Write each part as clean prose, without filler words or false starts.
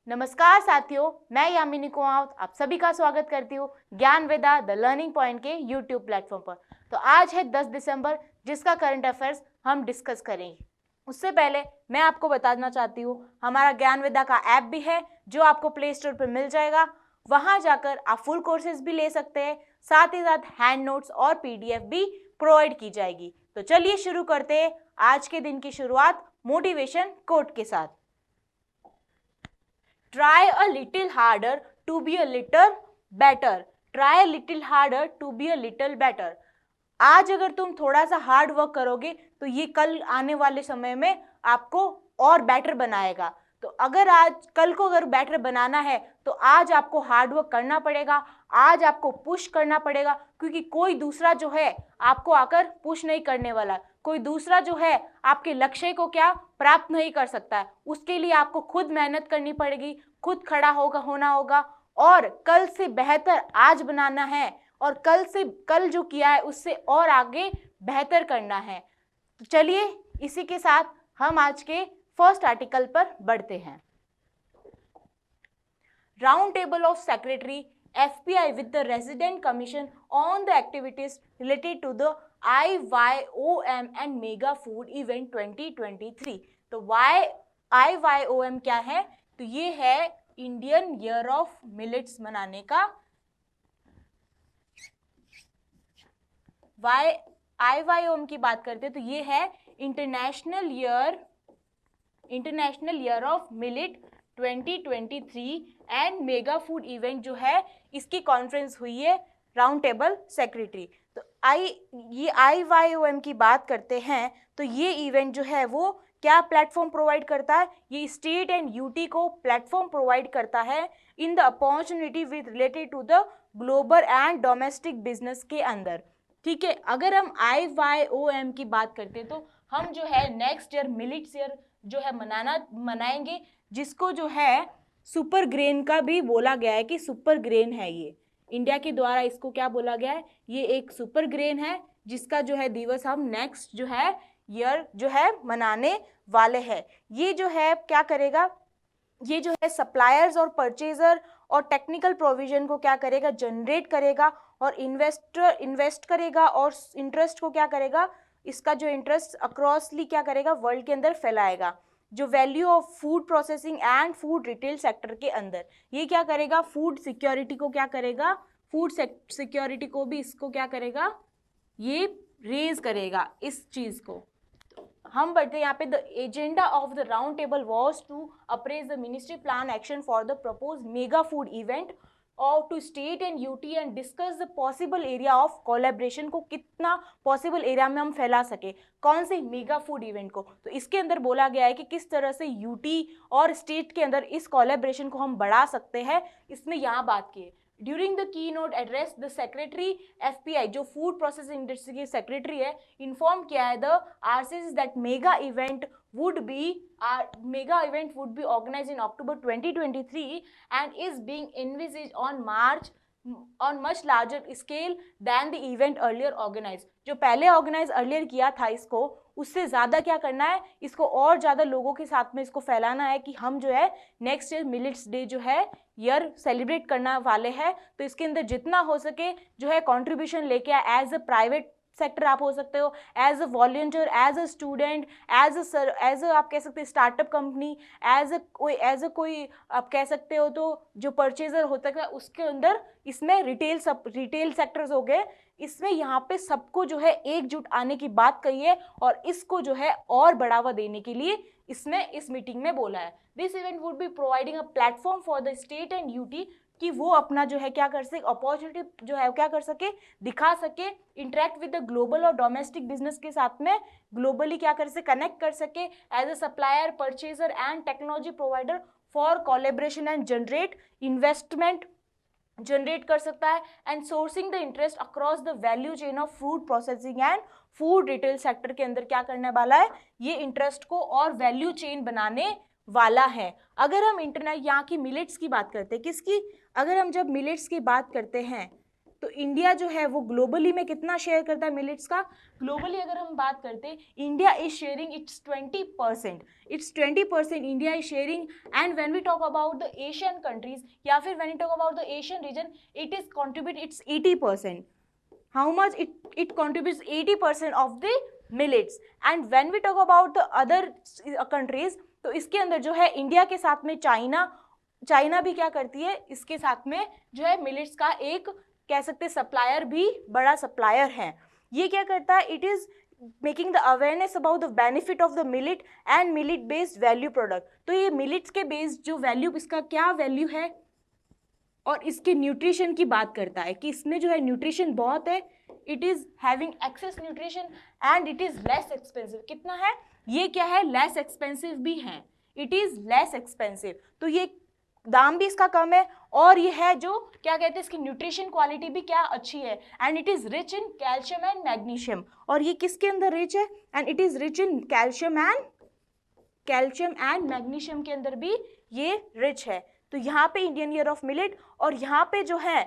नमस्कार साथियों, मैं यामिनी कुमावत आप सभी का स्वागत करती हूँ ज्ञान वेदा द लर्निंग पॉइंट के यूट्यूब प्लेटफॉर्म पर। तो आज है 10 दिसंबर, जिसका करंट अफेयर्स हम डिस्कस करेंगे। उससे पहले मैं आपको बताना चाहती हूँ, हमारा ज्ञान वेदा का ऐप भी है जो आपको प्ले स्टोर पर मिल जाएगा। वहां जाकर आप फुल कोर्सेज भी ले सकते हैं, साथ ही साथ हैंड नोट्स और PDF भी प्रोवाइड की जाएगी। तो चलिए शुरू करते हैं आज के दिन की शुरुआत मोटिवेशन कोट के साथ। Try a little harder to be a little better. Try a little harder to be a little better. आज अगर तुम थोड़ा सा हार्ड वर्क करोगे तो ये कल आने वाले समय में आपको और बेटर बनाएगा। तो अगर आज कल को अगर बेटर बनाना है तो आज आपको हार्ड वर्क करना पड़ेगा, आज आपको पुश करना पड़ेगा, क्योंकि कोई दूसरा जो है आपको आकर पुश नहीं करने वाला, कोई दूसरा जो है आपके लक्ष्य को क्या प्राप्त नहीं कर सकता है। उसके लिए आपको खुद मेहनत करनी पड़ेगी, खुद खड़ा होना होगा और कल से बेहतर आज बनाना है और कल जो किया है उससे और आगे बेहतर करना है। तो चलिए इसी के साथ हम आज के फर्स्ट आर्टिकल पर बढ़ते हैं। Round table of secretary FPI with the Resident Commission on the activities related to the IYOM and Mega Food Event 2023। तो IYOM क्या है? तो ये है इंडियन ईयर ऑफ मिलेट्स मनाने का। IYOM की बात करते हैं तो ये है international year of millet 2023 and mega food event जो है इसकी कॉन्फ्रेंस हुई है राउंड टेबल सेक्रेटरी। तो ये IYOM की बात करते हैं तो ये इवेंट जो है वो क्या प्लेटफॉर्म प्रोवाइड करता है? ये स्टेट एंड यूटी को प्लेटफॉर्म प्रोवाइड करता है in the opportunity with related to the global and domestic business के अंदर। ठीक है, अगर हम IYOM की बात करते हैं तो हम जो है नेक्स्ट ईयर मिलेट्स ईयर जो है मनाएंगे, जिसको जो है सुपर ग्रेन का भी बोला गया है कि सुपर ग्रेन है। ये इंडिया के द्वारा इसको क्या बोला गया है? ये एक सुपर ग्रेन है जिसका जो है दिवस हम नेक्स्ट जो है ईयर जो है मनाने वाले हैं। ये जो है क्या करेगा? ये जो है सप्लायर्स और परचेजर और टेक्निकल प्रोविजन को क्या करेगा? जनरेट करेगा और इन्वेस्ट करेगा और इंटरेस्ट को क्या करेगा? इसका जो इंटरेस्ट अक्रॉसली क्या करेगा? वर्ल्ड के अंदर फैलाएगा। जो value of food processing and food retail sector के अंदर ये क्या करेगा? फूड सिक्योरिटी को क्या करेगा? फूड सिक्योरिटी को भी इसको क्या करेगा? ये रेज करेगा इस चीज को। हम बढ़ते हैं यहाँ पे। The agenda of the round table was to apprise the ministry plan action for the propose mega food event और to state and UT and discuss the possible area of collaboration को कितना पॉसिबल एरिया में हम फैला सके, कौन से mega food event को। तो इसके अंदर बोला गया है कि किस तरह से यूटी और स्टेट के अंदर इस कोलैबोरेशन को हम बढ़ा सकते हैं। इसमें यहाँ बात की है। During the key note address the secretary FPI जो फूड प्रोसेसिंग इंडस्ट्री की सेक्रेटरी है, इन्फॉर्म किया है the RCS that mega event would be organized in October 2023 and is being envisaged on much larger scale than the event earlier organized। जो पहले organise earlier किया था इसको उससे ज़्यादा क्या करना है? इसको और ज़्यादा लोगों के साथ में इसको फैलाना है कि हम जो है नेक्स्ट ईयर मिलेट्स डे जो है ईयर सेलिब्रेट करने वाले हैं। तो इसके अंदर जितना हो सके जो है कंट्रीब्यूशन लेके आए, एज अ प्राइवेट सेक्टर आप हो सकते हो, as a volunteer, as a student, as a आप कह सकते हैं स्टार्टअप कंपनी, एज अ कोई आप कह सकते हो तो जो परचेजर होता है उसके अंदर इसमें रिटेल सेक्टर्स हो गए। इसमें यहाँ पे सबको जो है एकजुट आने की बात कही है और इसको जो है और बढ़ावा देने के लिए इसमें इस मीटिंग में बोला है। This event would be providing a platform for the state and UT कि वो अपना जो है क्या कर सके, अपॉर्चुनिटी जो है क्या कर सके, दिखा सके, इंटरेक्ट विद द ग्लोबल और डोमेस्टिक बिजनेस के साथ में ग्लोबली क्या कर सके, कनेक्ट कर सके as a supplier, purchaser and technology provider for collaboration and generate investment generate कर सकता है and sourcing the interest across the value chain of food processing and food retail sector के अंदर क्या करने वाला है? ये इंटरेस्ट को और वैल्यू चेन बनाने वाला है। अगर हम इंटरनेट यहाँ की मिलेट्स की बात करते हैं, किसकी? अगर हम जब मिलेट्स की बात करते हैं तो इंडिया जो है वो ग्लोबली में कितना शेयर करता है मिलेट्स का? ग्लोबली अगर हम बात करते हैं, India is sharing its 20%, its 20% India is sharing. And when we talk about the Asian countries या फिर when we talk about the Asian region, it is contribute its 80%। How much it contributes? 80% of the millets. And when we talk about the other countries, तो इसके अंदर जो है India के साथ में चाइना भी क्या करती है, इसके साथ में जो है मिलेट्स का एक कह सकते सप्लायर भी बड़ा सप्लायर है। ये क्या करता है? It is making the awareness about the benefit of the millet and millet based value product. तो ये मिलेट्स के बेस्ड जो वैल्यू, इसका क्या वैल्यू है और इसके न्यूट्रिशन की बात करता है कि इसमें जो है न्यूट्रिशन बहुत है, it is having access nutrition and it is less expensive. कितना है ये? क्या है? लेस एक्सपेंसिव भी है, इट इज लेस एक्सपेंसिव। तो ये दाम भी इसका कम है और ये है जो क्या कहते हैं, इसकी न्यूट्रिशन क्वालिटी भी क्या अच्छी है। And it is rich in calcium and magnesium. और ये किसके अंदर रिच है? And it is rich in calcium and magnesium के अंदर भी ये रिच है। तो यहाँ पे इंडियन ईयर ऑफ मिलेट, और यहाँ पे जो है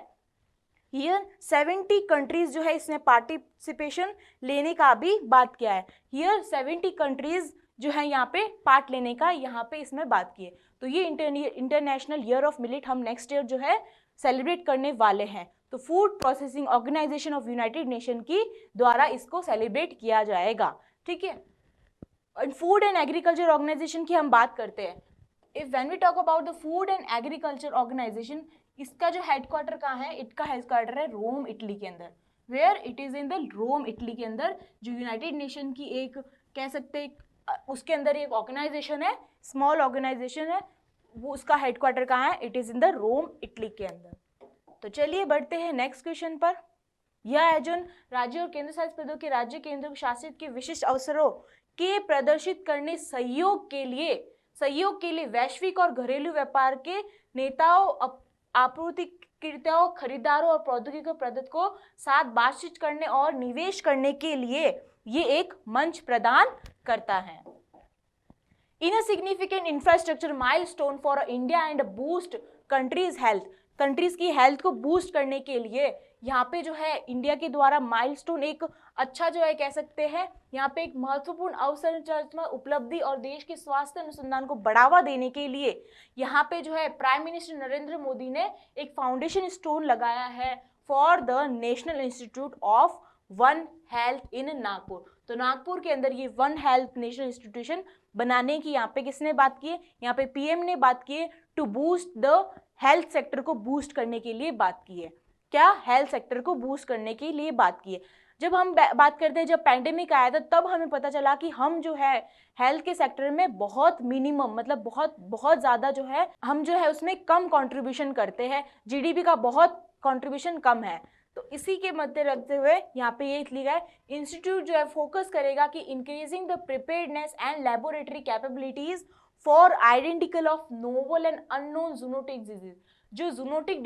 हियर 70 कंट्रीज जो है इसने पार्टिसिपेशन लेने का भी बात किया है। हियर 70 कंट्रीज जो है यहाँ पे पार्ट लेने का यहाँ पे इसमें बात की है। तो ये इंटरनेशनल ईयर ऑफ मिलेट हम नेक्स्ट ईयर जो है सेलिब्रेट करने वाले हैं। तो food processing organisation of United Nation की द्वारा इसको सेलिब्रेट किया जाएगा, ठीक है। फूड एंड एग्रीकल्चर ऑर्गेनाइजेशन की हम बात करते हैं। If when we talk about the food and agriculture organisation, इसका जो हेडक्वार्टर कहाँ है? इसका हेडक्वार्टर है रोम, इटली के अंदर। Where it is in the Rome, Italy के अंदर, जो यूनाइटेड नेशन की एक कह सकते हैं उसके अंदर एक ऑर्गेनाइजेशन है, स्मॉल ऑर्गेनाइजेशन है, वो उसका हेडक्वार्टर कहाँ है? It is in the Rome, Italy के अंदर। तो चलिए बढ़ते हैं नेक्स्ट क्वेश्चन पर। यह आयोजन राज्य और केंद्र शासित प्रदेशों के राज्य केंद्र शासित के विशिष्ट अवसरों के प्रदर्शित करने सहयोग के लिए वैश्विक और घरेलू व्यापार के नेताओं, आपूर्तिकर्ताओं, खरीदारों और प्रौद्योगिकी प्रदत्त को साथ बातचीत करने और निवेश करने के लिए ये एक मंच प्रदान करता है। In a significant infrastructure milestone for India and boost countries health, countries की हेल्थ को बूस्ट करने के लिए यहाँ पे जो है इंडिया के द्वारा माइलस्टोन एक अच्छा जो है कह सकते हैं यहाँ पे एक महत्वपूर्ण अवसंरचनात्मक उपलब्धि और देश के स्वास्थ्य अनुसंधान को बढ़ावा देने के लिए यहाँ पे जो है प्राइम मिनिस्टर नरेंद्र मोदी ने एक फाउंडेशन स्टोन लगाया है for the national institute of one health in Nagpur. तो नागपुर के अंदर ये वन हेल्थ नेशनल इंस्टीट्यूशन बनाने की यहाँ पे किसने बात की है? यहाँ पे पीएम ने बात की है, to boost the health sector को बूस्ट करने के लिए बात की है। क्या? हेल्थ सेक्टर को बूस्ट करने के लिए बात की है। जब हम बात करते हैं, जब पैंडेमिक आया था तब हमें पता चला कि हम जो है हेल्थ के सेक्टर में बहुत मिनिमम मतलब बहुत ज़्यादा जो है हम जो है उसमें कम कंट्रीब्यूशन करते हैं, जीडीपी का बहुत कंट्रीब्यूशन कम है। तो इसी के मध्य रखते हुए यहाँ पे ये लिखा है, इंस्टीट्यूट जो है फोकस करेगा कि increasing the preparedness and laboratory capabilities for identical of novel and unknown zoonotic disease. जो जूनोटिक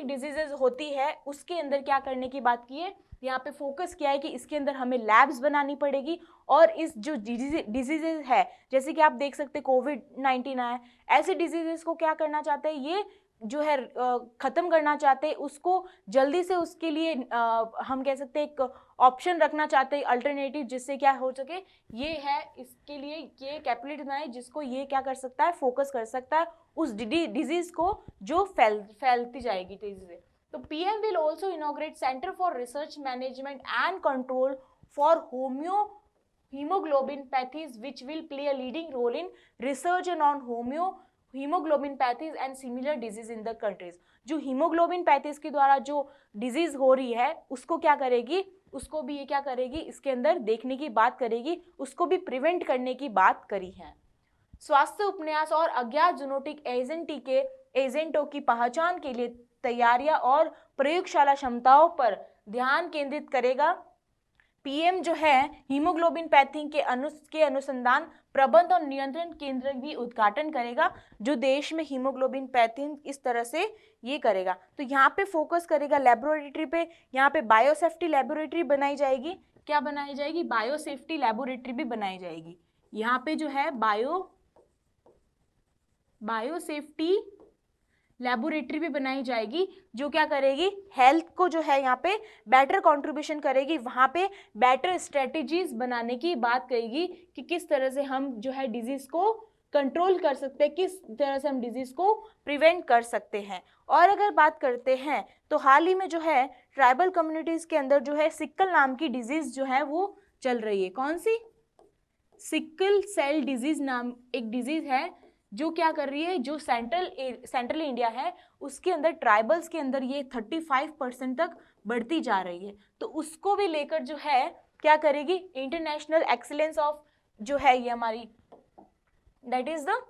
डिजीज होती है उसके अंदर क्या करने की बात की है? यहाँ पे फोकस किया है कि इसके अंदर हमें लैब्स बनानी पड़ेगी और इस जो डिजीजेज है, जैसे कि आप देख सकते कोविड-19 आया, ऐसे डिजीजेस को क्या करना चाहते हैं, ये जो है ख़त्म करना चाहते हैं, उसको जल्दी से उसके लिए हम कह सकते हैं एक ऑप्शन रखना चाहते हैं अल्टरनेटिव, जिससे क्या हो सके, ये है इसके लिए ये कैपेबिलिटी बनाए जिसको ये क्या कर सकता है, फोकस कर सकता है उस डिजीज को जो फैलती जाएगी तेजी से। तो PM will also inaugurate centre for research management and control for hemoglobinopathies which will play a leading role in research on hemoglobinopathies and similar disease in the countries। जो hemoglobinopathies के द्वारा जो डिजीज हो रही है उसको क्या करेगी, उसको भी ये क्या करेगी, इसके अंदर देखने की बात करेगी, उसको भी प्रिवेंट करने की बात करी है। स्वास्थ्य उपन्यास और अज्ञात जूनोटिक एजेंटों की पहचान के लिए तैयारियां और प्रयोगशाला क्षमताओं पर ध्यान केंद्रित करेगा। पीएम जो है हीमोग्लोबिनपैथी के अनुसंधान प्रबंध और नियंत्रण केंद्र भी उद्घाटन करेगा, जो देश में हीमोग्लोबिनपैथी इस तरह से ये करेगा। तो यहाँ पे फोकस करेगा लेबोरेटरी पे, यहाँ पे बायोसेफ्टी लेबोरेटरी बनाई जाएगी। क्या बनाई जाएगी? बायोसेफ्टी लेबोरेटरी भी बनाई जाएगी। यहाँ पे जो है बायोसेफ्टी लेबोरेटरी भी बनाई जाएगी जो क्या करेगी, हेल्थ को जो है यहाँ पे बेटर कंट्रीब्यूशन करेगी। वहाँ पे बेटर स्ट्रेटजीज बनाने की बात करेगी कि किस तरह से हम जो है डिजीज को कंट्रोल कर सकते हैं, किस तरह से हम डिजीज को प्रिवेंट कर सकते हैं। और अगर बात करते हैं तो हाल ही में जो है ट्राइबल कम्युनिटीज के अंदर जो है सिकल नाम की डिजीज जो है वो चल रही है। कौन सी? सिकल सेल डिजीज नाम एक डिजीज है जो क्या कर रही है, जो सेंट्रल इंडिया है उसके अंदर ट्राइबल्स के अंदर ये 35% तक बढ़ती जा रही है। तो उसको भी लेकर जो है क्या करेगी, इंटरनेशनल एक्सीलेंस ऑफ जो है ये हमारी दैट इज द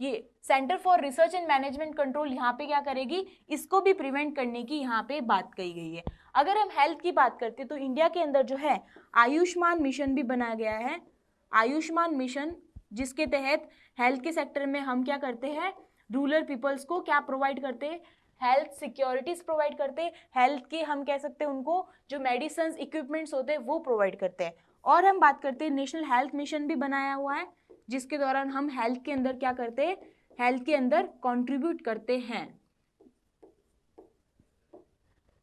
ये centre for research and management control यहाँ पे क्या करेगी, इसको भी प्रिवेंट करने की यहाँ पे बात कही गई है। अगर हम हेल्थ की बात करते हैं तो इंडिया के अंदर जो है आयुष्मान मिशन भी बनाया गया है। आयुष्मान मिशन जिसके तहत हेल्थ के सेक्टर में हम क्या करते हैं, रूरल पीपल्स को क्या प्रोवाइड करते हैं, हेल्थ सिक्योरिटीज प्रोवाइड करते हैं, हेल्थ के हम कह सकते हैं उनको जो मेडिसिन इक्विपमेंट्स होते हैं वो प्रोवाइड करते हैं। और हम बात करते हैं नेशनल हेल्थ मिशन भी बनाया हुआ है जिसके दौरान हम हेल्थ के अंदर क्या करते हैं, हेल्थ के अंदर कंट्रीब्यूट करते हैं।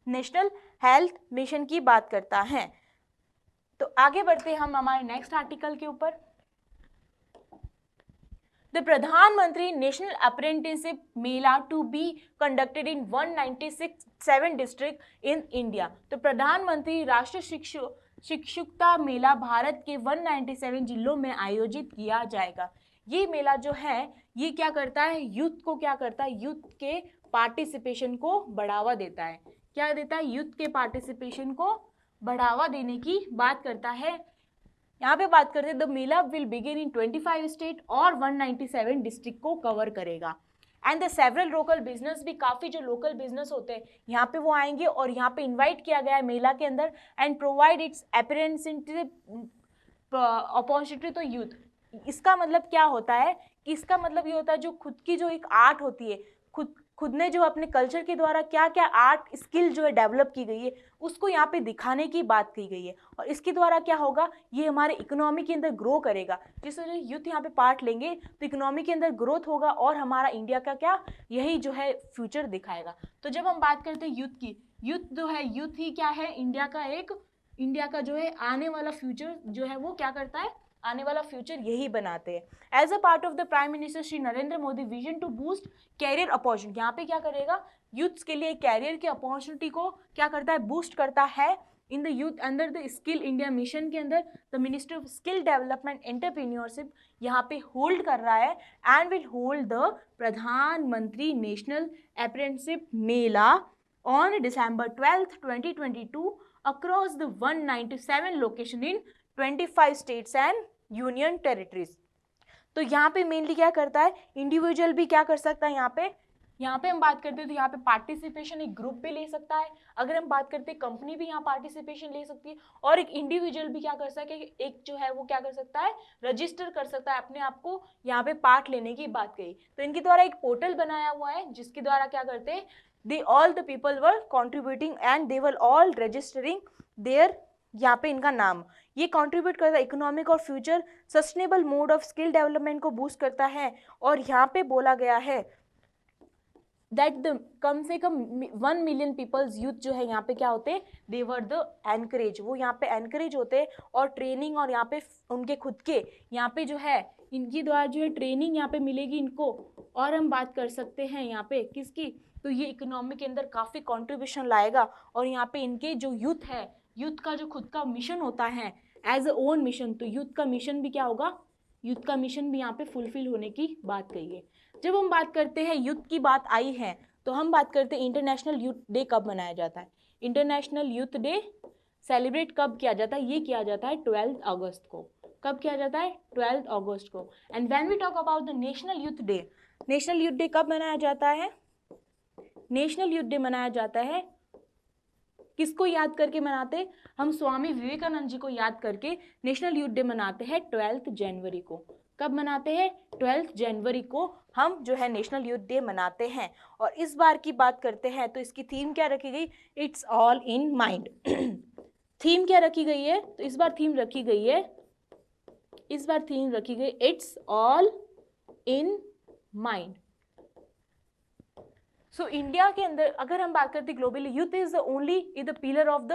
नेशनल हेल्थ मिशन की बात करता है। तो आगे बढ़ते हैं हम हमारे नेक्स्ट आर्टिकल के ऊपर। The Pradhan Mantri national apprenticeship mela to be conducted in 197 district in India. तो प्रधानमंत्री राष्ट्रीय शिक्षुता मेला भारत के 197 जिलों में आयोजित किया जाएगा। ये मेला जो है ये क्या करता है, यूथ को क्या करता है, यूथ के पार्टिसिपेशन को बढ़ावा देता है। क्या देता है, यूथ के पार्टिसिपेशन को बढ़ावा देने की बात करता है। यहाँ पे बात करते हैं the Mela will begin in 25 state और 197 डिस्ट्रिक्ट को कवर करेगा। And the several local business भी, काफ़ी जो लोकल बिजनेस होते हैं यहाँ पे वो आएंगे और यहाँ पे इनवाइट किया गया है मेला के अंदर एंड प्रोवाइड इट्स अपॉर्चुनिटी तो यूथ। इसका मतलब क्या होता है कि इसका मतलब ये होता है जो खुद की जो एक आर्ट होती है, खुद ने जो अपने कल्चर के द्वारा क्या क्या आर्ट स्किल जो है डेवलप की गई है उसको यहाँ पे दिखाने की बात की गई है। और इसके द्वारा क्या होगा, ये हमारे इकोनॉमी के अंदर ग्रो करेगा। जिस वजह यूथ यहाँ पे पार्ट लेंगे तो इकोनॉमी के अंदर ग्रोथ होगा और हमारा इंडिया का क्या यही जो है फ्यूचर दिखाएगा। तो जब हम बात करते हैं यूथ की, यूथ जो है, यूथ ही क्या है, इंडिया का जो है आने वाला फ्यूचर जो है वो क्या करता है, आने वाला फ्यूचर यही बनाते हैं। As a part of the prime minister Shri Narendra Modi vision to boost career opportunity, यहाँ पे क्या करेगा, यूथ्स के लिए कैरियर की अपॉर्चुनिटी को क्या करता है, बूस्ट करता है। In the youth under the skill India mission के अंदर the minister of skill development entrepreneurship यहाँ पे होल्ड कर रहा है and will hold the Pradhan Mantri national apprenticeship Mela on December 12th, 2022 across the 197 location in 25 states and union territories. तो यहाँ पे मेनली क्या करता है, इंडिविजुअल भी क्या कर सकता है, यहाँ पे हम बात करते हैं तो यहाँ पे पार्टिसिपेशन एक ग्रुप भी ले सकता है। अगर हम बात करते हैं कंपनी भी यहाँ पार्टिसिपेशन ले सकती है और एक इंडिविजुअल भी क्या कर सकता है, एक जो है वो क्या कर सकता है, रजिस्टर कर सकता है अपने आप को यहाँ पे पार्ट लेने की बात कही। तो इनके द्वारा एक पोर्टल बनाया हुआ है जिसके द्वारा क्या करते हैं, they all the people were contributing and they were all registering their यहाँ पे इनका नाम, ये कंट्रीब्यूट करता है इकोनॉमिक और future sustainable mode of skill development को बूस्ट करता है। और यहाँ पे बोला गया है दैट द कम से कम 1 मिलियन पीपल्स यूथ जो है यहाँ पे क्या होते हैं, दे वर द एनकरेज, वो यहाँ पे एनकरेज होते हैं और ट्रेनिंग और यहाँ पे उनके खुद के यहाँ पे जो है इनकी द्वारा जो है ट्रेनिंग यहाँ पे मिलेगी इनको। और हम बात कर सकते हैं यहाँ पे किसकी, तो ये इकोनॉमी के अंदर काफ़ी कंट्रीब्यूशन लाएगा। और यहाँ पे इनके जो यूथ है, यूथ का जो खुद का मिशन होता है एज अ ओन मिशन, तो यूथ का मिशन भी क्या होगा, यूथ का मिशन भी यहाँ पे फुलफिल होने की बात कही है। जब हम बात करते हैं यूथ की बात आई है तो हम बात करते हैं इंटरनेशनल यूथ डे कब मनाया जाता है। इंटरनेशनल यूथ डे सेलिब्रेट कब किया जाता है, ये किया जाता है 12 अगस्त को। कब किया जाता है, 12 अगस्त को। And when we talk about the national youth day, national youth day कब मनाया जाता है, नेशनल यूथ डे मनाया जाता है किसको याद करके मनाते, हम स्वामी विवेकानंद जी को याद करके नेशनल यूथ डे मनाते हैं 12 जनवरी को। कब मनाते हैं, 12 जनवरी को हम जो है नेशनल यूथ डे मनाते हैं। और इस बार की बात करते हैं तो इसकी थीम क्या रखी गई, it's all in mind. Theme क्या रखी गई है, तो इस बार थीम रखी गई है, इस बार थीम रखी गई it's all in mind. So India के अंदर अगर हम बात करते हैं globally, youth is the only is the pillar of the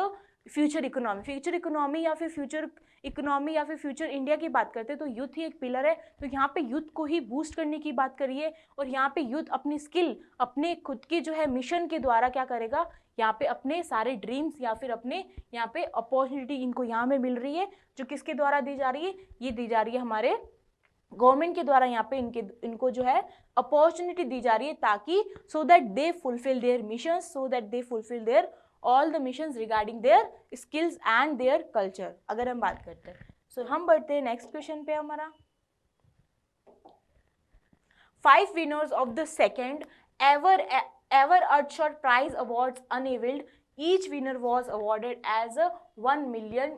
future economy या फिर फ्यूचर इकोनॉमी या फिर फ्यूचर इंडिया की बात करते हैं तो यूथ ही एक पिलर है। तो यहाँ पे यूथ को ही बूस्ट करने की बात करिए और यहाँ पे यूथ अपनी स्किल, अपने खुद की जो है मिशन के द्वारा क्या करेगा, यहाँ पे अपने सारे ड्रीम्स या फिर अपने यहाँ पे अपॉर्चुनिटी इनको यहाँ में मिल रही है, जो किसके द्वारा दी जा रही है, ये दी जा रही है हमारे गवर्नमेंट के द्वारा। यहाँ पे इनको जो है अपॉर्चुनिटी दी जा रही है ताकि so that they fulfil there mission, so that they fulfil there all the missions regarding their skills and their culture. अगर हम बात करते हैं सो हम बढ़ते हैं नेक्स्ट क्वेश्चन पे। हमारा 5 winners of the second ever Earthshot Prize Awards unveiled. Each winner was awarded as a €1 million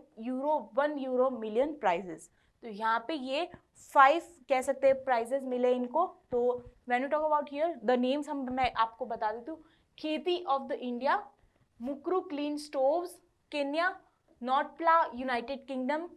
million prizes. तो यहाँ पे ये 5 कह सकते हैं प्राइजेस मिले इनको। तो when you talk about here the names मैं आपको बता देती हूँ। Kheyti of the India, Mukuru clean stoves Kenya, Notpla United Kingdom,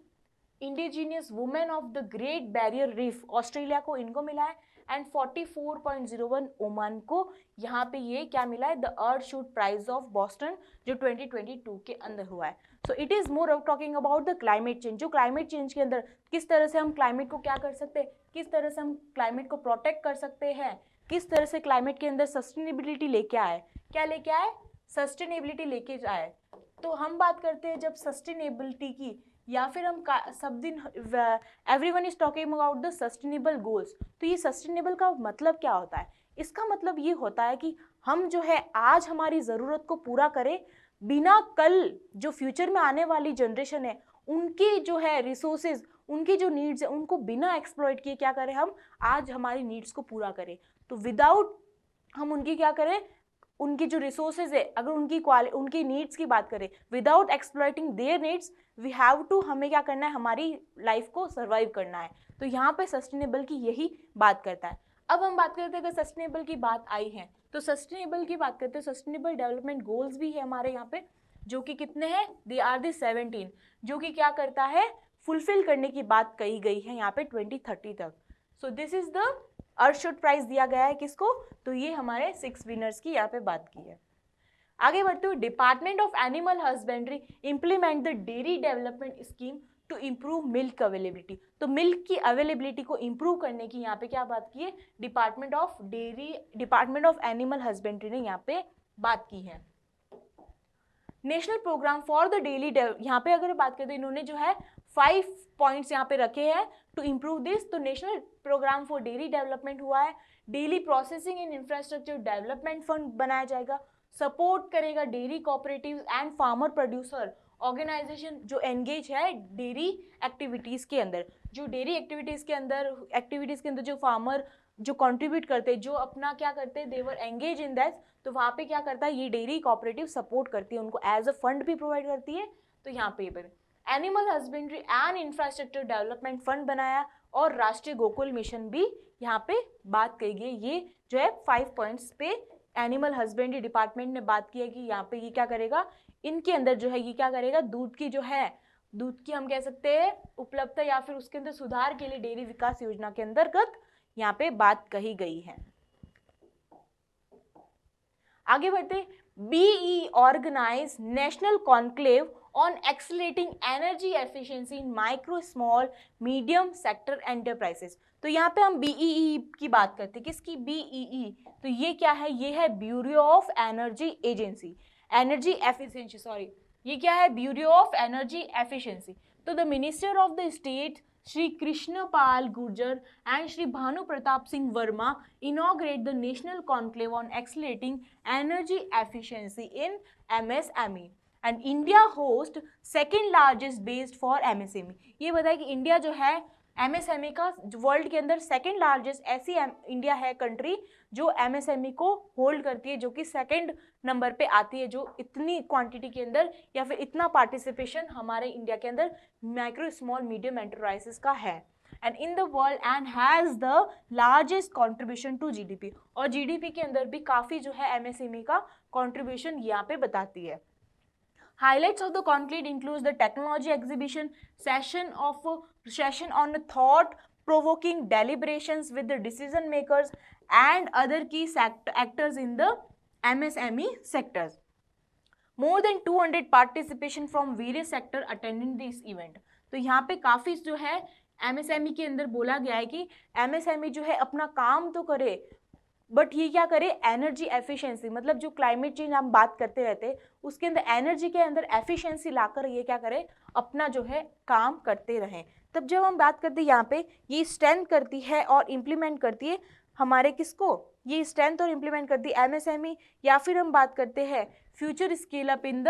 indigenous women of the Great Barrier Reef Australia को इनको मिला है, एंड 44.01 ओमान को यहाँ पे ये क्या मिला है, the Earthshot prize of Boston जो 2022 के अंदर हुआ है। So it is more of talking about the climate change, जो क्लाइमेट चेंज के अंदर किस तरह से हम क्लाइमेट को क्या कर सकते हैं, किस तरह से हम क्लाइमेट को प्रोटेक्ट कर सकते हैं, किस तरह से क्लाइमेट के अंदर सस्टेनेबिलिटी लेके आए, क्या लेके आए, सस्टेनेबिलिटी लेके आए। तो हम बात करते हैं जब सस्टेनेबिलिटी की, या फिर हम सब दिन everyone is talking about the sustainable goals. तो ये सस्टेनेबल का मतलब क्या होता है, इसका मतलब ये होता है कि हम जो है आज हमारी ज़रूरत को पूरा करें, बिना कल जो फ्यूचर में आने वाली जनरेशन है उनकी जो है रिसोर्सेज, उनकी जो नीड्स है उनको बिना एक्सप्लॉइट किए क्या करें, हम आज हमारी नीड्स को पूरा करें। तो विदाउट हम उनकी क्या करें, उनकी जो रिसोर्सेज है अगर उनकी नीड्स की बात करें, without exploiting their needs we have to, हमें क्या करना है, हमारी लाइफ को सर्वाइव करना है। तो यहाँ पे सस्टेनेबल की यही बात करता है। अब हम बात करते हैं अगर सस्टेनेबल की बात आई है तो सस्टेनेबल की बात करते हैं, सस्टेनेबल डेवलपमेंट गोल्स भी है हमारे यहाँ पे, जो कि कितने हैं, दे आर द 17, जो कि क्या करता है, फुलफिल करने की बात कही गई है यहाँ पे 2030 तक। So this is the Earthshot prize दिया गया है किसको, तो ये हमारे 6 विनर्स की यहाँ पे बात की है। आगे बढ़ते हुए, department of animal husbandry implement the dairy development scheme to improve milk availability. तो मिल्क की अवेलेबिलिटी को इम्प्रूव करने की यहाँ पे क्या बात की है, डिपार्टमेंट ऑफ एनिमल हस्बेंड्री ने यहाँ पे बात की है। National programme for the daily, यहाँ पे अगर बात करें तो इन्होंने जो है 5 पॉइंट्स यहाँ पे रखे हैं टू इम्प्रूव दिस। तो national programme for dairy development हुआ है, dairy processing and infrastructure development fund बनाया जाएगा, सपोर्ट करेगा dairy cooperatives and farmer producer organisation जो एंगेज है डेयरी एक्टिविटीज़ के अंदर, जो डेयरी एक्टिविटीज़ के अंदर जो फार्मर जो कंट्रीब्यूट करते हैं, जो अपना क्या करते हैं, देवर एंगेज इन दैट, तो वहाँ पे क्या करता है ये डेयरी कोऑपरेटिव सपोर्ट करती है, उनको एज अ फंड भी प्रोवाइड करती है। तो यहाँ पे animal husbandry and infrastructure development fund बनाया और राष्ट्रीय गोकुल मिशन भी यहाँ पे बात कही गई। ये जो है 5 पॉइंट्स पे एनिमल हस्बेंड्री डिपार्टमेंट ने बात की है कि यहाँ पे ये क्या करेगा, इनके अंदर जो है ये क्या करेगा, दूध की हम कह सकते हैं उपलब्धता या फिर उसके अंदर सुधार के लिए डेयरी विकास योजना के अंतर्गत यहाँ पे बात कही गई है। आगे बढ़ते, BE organise national conclave on accelerating energy efficiency in micro small medium sector enterprises. तो यहाँ पे हम BEE की बात करते हैं, किसकी, BEE। तो ये क्या है, ये है bureau of energy agency, energy efficiency, sorry, ये क्या है, ब्यूरो ऑफ एनर्जी एफिशिएंसी। तो the minister of the state Shri Krishan Pal Gurjar and Shri Bhanu Pratap Singh Verma inaugurate the national conclave on accelerating energy efficiency in MSME and India host second largest based for MSME। ये बताए कि India जो है MSME का वर्ल्ड के अंदर second largest ऐसी इंडिया है कंट्री जो MSME को होल्ड करती है, जो कि सेकेंड नंबर पे आती है, जो इतनी क्वांटिटी के अंदर या फिर इतना पार्टिसिपेशन हमारे इंडिया के अंदर माइक्रो स्मॉल मीडियम एंटरप्राइजेस का है and in the world and has the largest contribution to GDP। और GDP के अंदर भी काफ़ी जो है MSME का कॉन्ट्रीब्यूशन यहाँ पे बताती है। Highlights of the conclave includes the technology exhibition, session on thought-provoking deliberations with the decision makers and other key actors in the MSME sectors. More than 200 participation from various sector attending this event. तो यहाँ पे काफी जो है MSME के अंदर बोला गया है कि MSME जो है अपना काम तो करे, बट ये क्या करे, एनर्जी एफिशिएंसी, मतलब जो क्लाइमेट चेंज हम बात करते रहते हैं उसके अंदर एनर्जी के अंदर एफिशिएंसी लाकर ये क्या करे, अपना जो है काम करते रहें. तब जब हम बात करते हैं यहाँ पे ये स्ट्रेंथ करती है और इम्प्लीमेंट करती है हमारे किसको, ये स्ट्रेंथ और इम्प्लीमेंट करती है MSME. या फिर हम बात करते हैं future scale up in the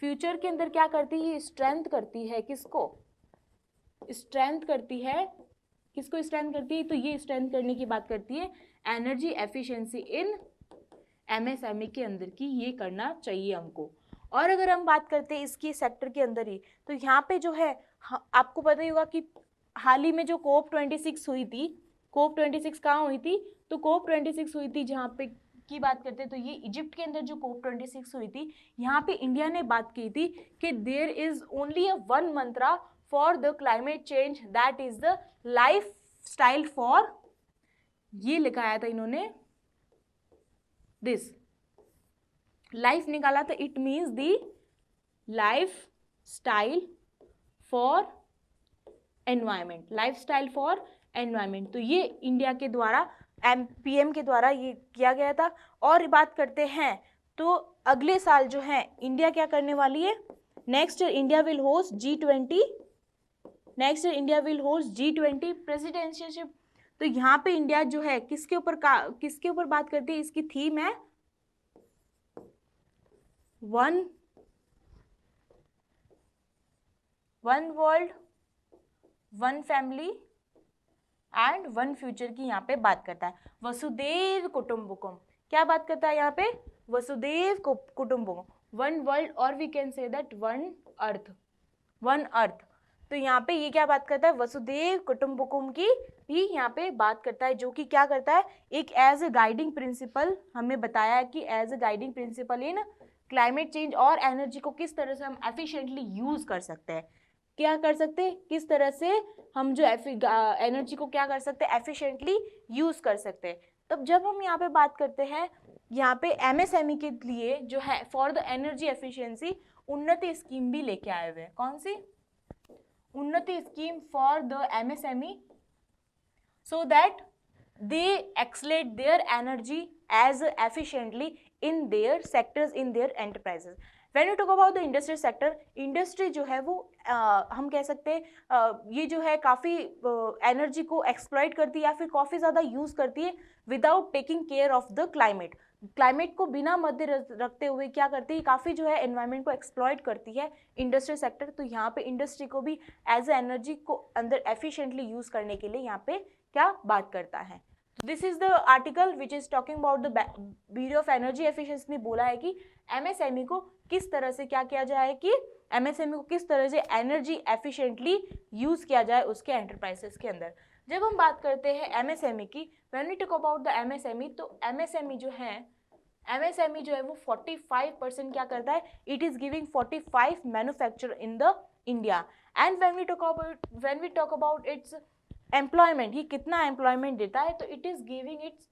future के अंदर क्या करती है, ये स्ट्रेंथ करती है किसको, स्ट्रेंथ करती है किसको, स्ट्रेंथ करती है, तो ये स्ट्रेंथ करने की बात करती है एनर्जी एफिशिएंसी इन MSME के अंदर की, ये करना चाहिए हमको. और अगर हम बात करते हैं इसकी सेक्टर के अंदर ही, तो यहाँ पे जो है आपको पता ही होगा कि हाल ही में जो COP26 हुई थी, COP26 कहाँ हुई थी, तो COP26 हुई थी जहाँ पे की बात करते हैं तो ये इजिप्ट के अंदर जो COP26 हुई थी, यहाँ पे इंडिया ने बात की थी कि there is only a one mantra for the climate change, that is the lifestyle for, ये लिखाया था इन्होंने, दिस लाइफ निकाला था, it means the lifestyle for environment, lifestyle for environment. तो ये इंडिया के द्वारा PM के द्वारा ये किया गया था. और बात करते हैं तो अगले साल जो है इंडिया क्या करने वाली है, next India will host G20, next India will host G20 प्रेसिडेंशियलशिप. तो यहाँ पे इंडिया जो है किसके ऊपर बात करती है, इसकी थीम है one world one family and one future की यहाँ पे बात करता है. वसुदेव कुटुंबकम, क्या बात करता है यहाँ पे, वसुदेव कुटुंबकम, वन वर्ल्ड और we can say that one earth. तो यहाँ पे ये क्या बात करता है, वसुदेव कुटुंबकम की भी यहाँ पे बात करता है, जो कि क्या करता है, एक एज ए गाइडिंग प्रिंसिपल हमें बताया है कि as a guiding principle in climate change और एनर्जी को किस तरह से हम एफिशिएंटली यूज कर सकते हैं, क्या कर सकते हैं, किस तरह से हम जो एनर्जी को क्या कर सकते हैं, एफिशिएंटली यूज कर सकते हैं. तब जब हम यहाँ पे बात करते हैं, यहाँ पे MSME के लिए जो है फॉर द एनर्जी एफिशिएंसी उन्नति स्कीम भी लेके आए हुए हैं. कौन सी उन्नति scheme for the MSME, so that they accelerate their energy as efficiently in their sectors, in their enterprises. When we talk about the industry sector, industry जो है वो हम कह सकते हैं ये जो है काफ़ी एनर्जी को एक्सप्लॉइट करती है या फिर काफ़ी ज़्यादा यूज़ करती है without taking care of the climate को बिना मध्य रखते हुए क्या करती है, काफ़ी जो है एनवायरनमेंट को एक्सप्लॉइट करती है इंडस्ट्री सेक्टर. तो यहाँ पे इंडस्ट्री को भी एज ए एनर्जी को अंदर एफिशिएंटली यूज़ करने के लिए यहाँ पे क्या बात करता है. This is the article which is talking about the bureau of energy efficiency ने बोला है कि MSME को किस तरह से क्या किया जाए, कि MSME को किस तरह से एनर्जी एफिशिएंटली यूज किया जाए उसके एंटरप्राइजेस के अंदर. जब हम बात करते हैं MSME की, when we talk about the MSME, तो MSME जो है वो 45% क्या करता है, it is giving 45 manufacture in the India. And when we talk about its employment, ये कितना एम्प्लॉयमेंट देता है, तो it is giving its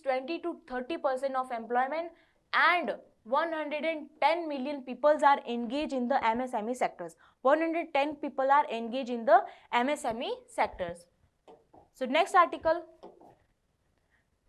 20 to 30% of employment and 110 million people are engaged in the MSME sectors. 110 people are engaged in the MSME sectors. So next article,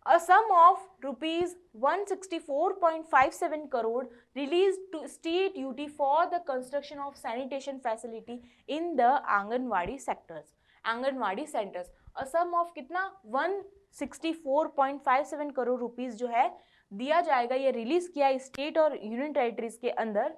a sum of rupees 164.57 crore released to state duty for the construction of sanitation facility in the Anganwadi sectors, Anganwadi centers. A sum of कितना 164.57 crore rupees जो है दिया जाएगा, ये release किया state और union territories के अंदर,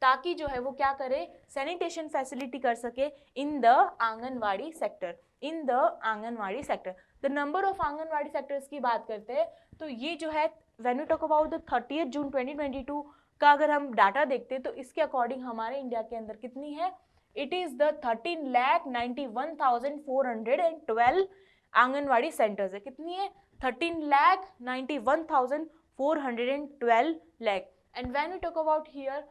ताकि जो है वो क्या करे, सैनिटेशन फैसिलिटी कर सके in the anganwadi sector, in the anganwadi sector. The number of anganwadi sectors की बात करते हैं तो ये जो है when we talk about the 30 June 2022 का अगर हम डाटा देखते हैं तो इसके अकॉर्डिंग हमारे इंडिया के अंदर कितनी है, it is the 13,91,412 anganwadi centres है. कितनी है, 13,91,412 lakh. And when we talk about here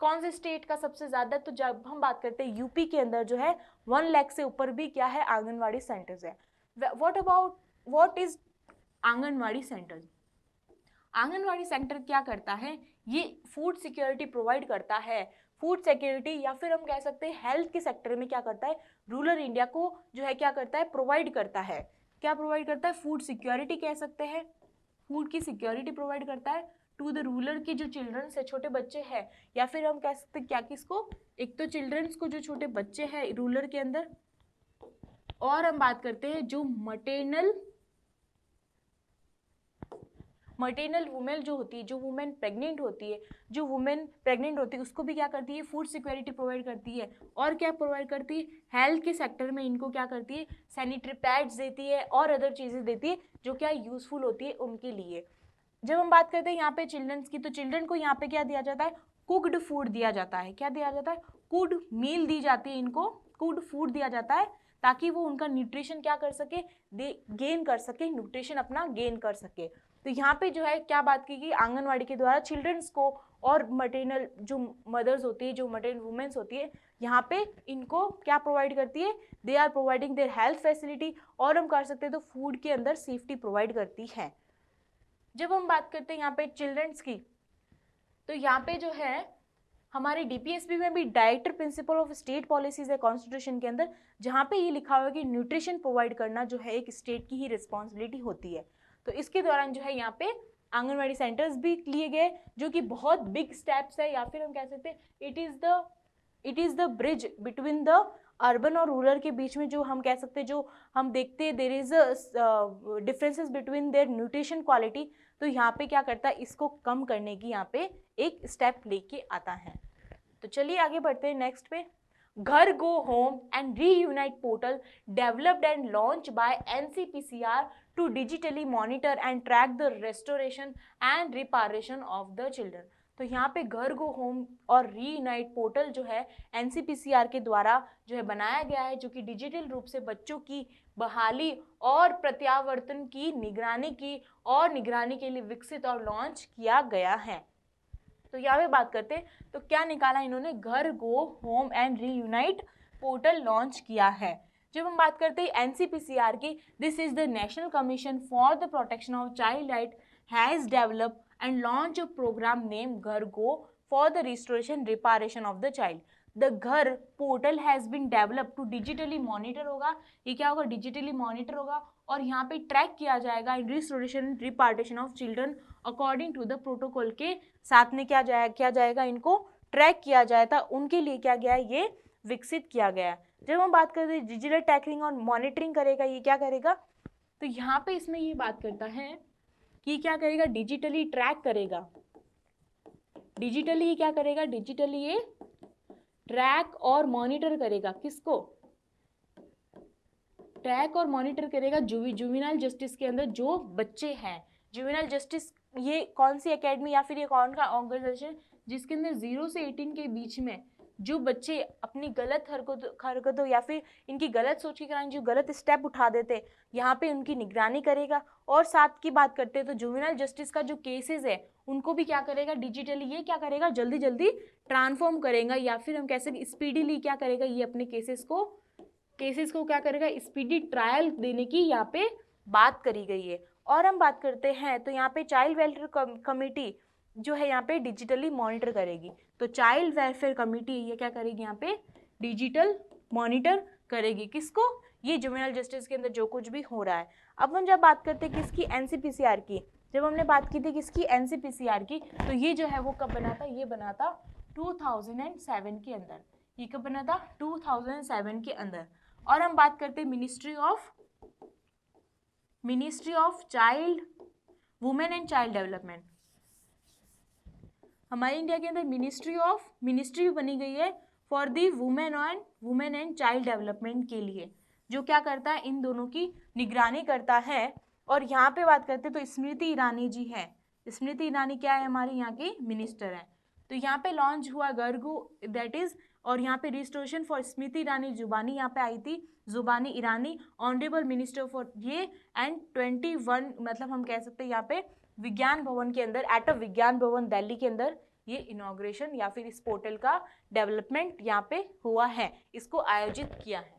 कौन से स्टेट का सबसे ज्यादा, तो जब हम बात करते हैं यूपी के अंदर जो है 1 लाख से ऊपर भी क्या है आंगनवाड़ी सेंटर्स है. What is anganwadi centre. Anganwadi centre क्या करता है, ये फूड सिक्योरिटी प्रोवाइड करता है। फूड सिक्योरिटी या फिर हम कह सकते हैं हेल्थ के सेक्टर में क्या करता है, रूरल इंडिया को जो है क्या करता है, प्रोवाइड करता है। क्या प्रोवाइड करता है, फूड सिक्योरिटी कह सकते हैं, फूड की सिक्योरिटी प्रोवाइड करता है टू द रूरल के जो चिल्ड्रंस है, छोटे बच्चे हैं, या फिर हम कह सकते हैं क्या किसको, एक तो चिल्ड्रंस को जो छोटे बच्चे हैं रूरल के अंदर, और हम बात करते हैं जो मटेरियल वुमेन जो होती है, जो वुमेन प्रेग्नेंट होती है, उसको भी क्या करती है, फूड सिक्योरिटी प्रोवाइड करती है। और क्या प्रोवाइड करती है, हेल्थ के सेक्टर में इनको क्या करती है, सैनिटरी पैड्स देती है और अदर चीज़ें देती है जो क्या यूजफुल होती है उनके लिए। जब हम बात करते हैं यहाँ पे चिल्ड्रंस की, तो चिल्ड्रन को यहाँ पे क्या दिया जाता है, कुक्ड फूड दिया जाता है। क्या दिया जाता है, कुक्ड मील दी जाती है, इनको कुक्ड फूड दिया जाता है ताकि वो उनका न्यूट्रिशन क्या कर सके, गेन कर सके, न्यूट्रिशन अपना गेन कर सके। तो यहाँ पे जो है क्या बात की गई, आंगनवाड़ी के द्वारा चिल्ड्रंस को और मटेरियल जो मदर्स होती है, जो मटेरियल वुमेन्स होती है, यहाँ पे इनको क्या प्रोवाइड करती है, they are providing their health facility, और हम कर सकते हैं तो फूड के अंदर सेफ्टी प्रोवाइड करती है। जब हम बात करते हैं यहाँ पे चिल्ड्रंस की, तो यहाँ पे जो है हमारे डीपीएसपी में भी director principle of state policies है कॉन्स्टिट्यूशन के अंदर, जहाँ पे ये लिखा हुआ है कि न्यूट्रिशन प्रोवाइड करना जो है एक स्टेट की ही रिस्पॉन्सिबिलिटी होती है। तो इसके दौरान जो है यहाँ पे आंगनवाड़ी सेंटर्स भी लिए गए, जो कि बहुत बिग स्टेप्स है, या फिर हम कह सकते हैं it is the bridge between the urban और रूरल के बीच में, जो हम कह सकते हैं, जो हम देखते हैं there is differences between their nutrition quality. तो यहाँ पे क्या करता है, इसको कम करने की यहाँ पे एक स्टेप लेके आता है। तो चलिए आगे बढ़ते हैं नेक्स्ट पे। Ghar go home and reunite portal developed and launch by NCPCR to digitally monitor and track the restoration and reparation of the children. तो यहाँ पे घर गो होम और रीयूनाइट पोर्टल जो है NCPCR के द्वारा जो है बनाया गया है, जो कि डिजिटल रूप से बच्चों की बहाली और प्रत्यावर्तन की निगरानी के लिए विकसित और लॉन्च किया गया है। तो यहाँ पे बात करते हैं तो क्या निकाला इन्होंने, Ghar go home and reunite portal launch किया है। जब हम बात करते हैं NCPCR की, this is the national commission for the protection of child right has develop and launch a program name Ghar go for the restoration reparation of the child. The Ghar portal has been develop to digitally monitor होगा, ये क्या होगा, digitally monitor होगा, और यहाँ पे track किया जाएगा in restoration repatriation of children according to the protocol के साथ में क्या जाएगा, इनको ट्रैक किया जाएगा, उनके लिए क्या गया है, ये विकसित किया गया है। जब हम बात करते हैं डिजिटल ट्रैकिंग और मॉनिटरिंग करेगा, ये क्या करेगा, तो यहाँ पे इसमें ये बात करता है कि क्या करेगा, डिजिटली ट्रैक करेगा, डिजिटली क्या करेगा, डिजिटली ये ट्रैक और मॉनिटर करेगा, किसको, ट्रैक और मॉनिटर करेगा जुवेनाइल जस्टिस के अंदर जो बच्चे हैं। जुवेनाइल जस्टिस ये कौन सी एकेडमी या फिर ये कौन का ऑर्गेनाइजेशन, जिसके अंदर 0 से 18 के बीच में जो बच्चे अपनी गलत हरकतों या फिर इनकी गलत सोच के कारण जो गलत स्टेप उठा देते, यहाँ पे उनकी निगरानी करेगा। और साथ की बात करते हैं तो जुवेनाइल जस्टिस का जो केसेस है उनको भी क्या करेगा, डिजिटली ये क्या करेगा, जल्दी जल्दी ट्रांसफॉर्म करेगा, या फिर हम कह सकते स्पीडीली क्या करेगा, ये अपने केसेस को क्या करेगा, स्पीडी ट्रायल देने की यहाँ पे बात करी गई है। और हम बात करते हैं तो यहाँ पे चाइल्ड वेलफेयर कमेटी जो है यहाँ पे डिजिटली मॉनिटर करेगी। तो चाइल्ड वेलफेयर कमेटी ये क्या करेगी, यहाँ पे डिजिटल मॉनिटर करेगी, किसको, ये जुवेनाइल जस्टिस के अंदर जो कुछ भी हो रहा है। अब हम जब बात करते हैं किसकी, NCPCR की, जब हमने बात की थी किसकी, NCPCR की, तो ये जो है वो कब बना था, ये बना था 2007 के अंदर। ये कब बना था, 2007 के अंदर। और हम बात करते हैं ministry of child women and child development. हमारे इंडिया के अंदर मिनिस्ट्री भी बनी गई है for the women and child development के लिए, जो क्या करता है, इन दोनों की निगरानी करता है। और यहाँ पे बात करते हैं तो स्मृति ईरानी जी है, स्मृति ईरानी क्या है, हमारी यहाँ की मिनिस्टर है। तो यहाँ पे लॉन्च हुआ गर्गो दैट इज, और यहाँ पे रिस्टोरेशन फॉर स्मृति ईरानी जुबानी यहाँ पे आई थी, जुबानी ईरानी ऑनरेबल मिनिस्टर फॉर ये, एंड 21 मतलब हम कह सकते हैं यहाँ पे विज्ञान भवन के अंदर, एट विज्ञान भवन दिल्ली के अंदर ये इनॉग्रेशन या फिर इस पोर्टल का डेवलपमेंट यहाँ पे हुआ है, इसको आयोजित किया है।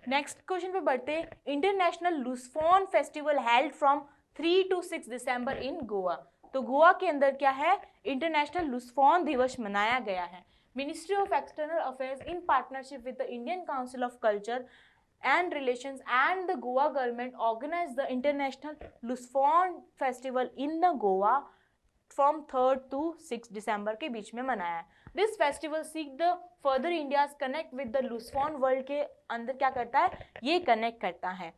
नेक्स्ट क्वेश्चन पे बढ़ते हैं। International Lusophone festival held from 3 to 6 December in Goa. तो गोवा के अंदर क्या है, इंटरनेशनल लुसफॉन दिवस मनाया गया है। Ministry of external affairs in partnership with the Indian council of culture and relations and the Goa government organized the international Luzfon festival in the Goa from 3rd to 6th December के बीच में मनाया है। This festival seek the further India's connect with the Luzfon world के अंदर क्या करता है, ये कनेक्ट करता है।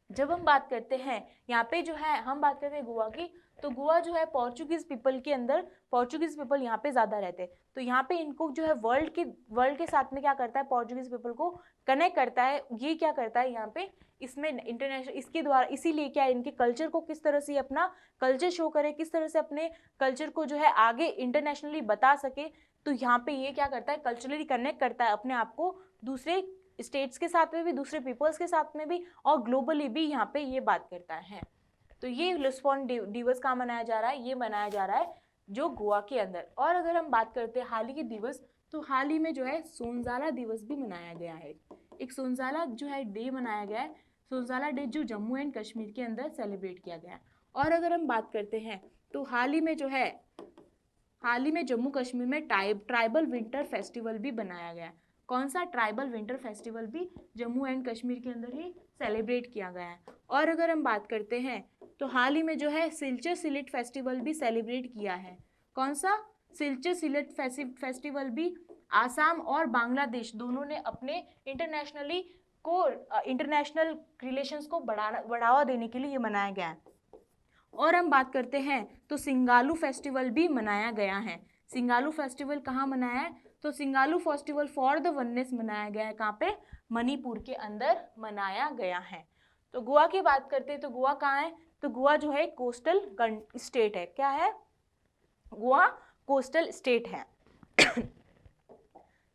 जब हम बात करते हैं यहाँ पे जो है, हम बात करते हैं गोवा की, तो गोवा जो है पोर्चुगीज पीपल के अंदर, पोर्चुगीज पीपल यहाँ पे ज़्यादा रहते हैं, तो यहाँ पे इनको जो है वर्ल्ड के साथ में क्या करता है, पोर्चुगीज पीपल को कनेक्ट करता है। ये क्या करता है यहाँ पे, इसमें इंटरनेशनल, इसके द्वारा, इसीलिए क्या है, इनके कल्चर को किस तरह से अपना कल्चर शो करे, किस तरह से अपने कल्चर को जो है आगे इंटरनेशनली बता सके, तो यहाँ पे ये क्या करता है, कल्चरली कनेक्ट करता है अपने आप को दूसरे स्टेट्स के साथ में भी, दूसरे पीपल्स के साथ में भी, और ग्लोबली भी यहाँ पे ये बात करता है। तो ये लुसफॉन दिवस कहाँ मनाया जा रहा है, ये मनाया जा रहा है जो गोवा के अंदर। और अगर हम बात करते हैं हाल ही के दिवस, तो हाल ही में जो है सोनजाला दिवस भी मनाया गया है। एक सोनजाला जो है डे मनाया गया है, सोनजाला डे जो जम्मू एंड कश्मीर के अंदर सेलिब्रेट किया गया है। और अगर हम बात करते हैं तो हाल ही में जो है, हाल ही में जम्मू कश्मीर में ट्राइबल विंटर फेस्टिवल भी बनाया गया है। कौन सा, ट्राइबल विंटर फेस्टिवल भी जम्मू एंड कश्मीर के अंदर ही सेलिब्रेट किया गया है। और अगर हम बात करते हैं तो हाल ही में जो है सिल्चर सिलेट फेस्टिवल भी सेलिब्रेट किया है। कौन सा, सिल्चर सिलेट फेस्टिवल भी आसाम और बांग्लादेश दोनों ने अपने इंटरनेशनल रिलेशंस को बढ़ावा देने के लिए ये मनाया गया है। और हम बात करते हैं तो सिंगालू फेस्टिवल भी मनाया गया है। सिंगालू फेस्टिवल कहाँ मनाया है, तो सिंगालू फेस्टिवल फॉर द वननेस मनाया गया है, कहाँ पे, मणिपुर के अंदर मनाया गया है। तो गोवा की बात करते हैं तो गोवा कहाँ है, तो गोवा जो है कोस्टल स्टेट है। क्या है, गोवा कोस्टल स्टेट है।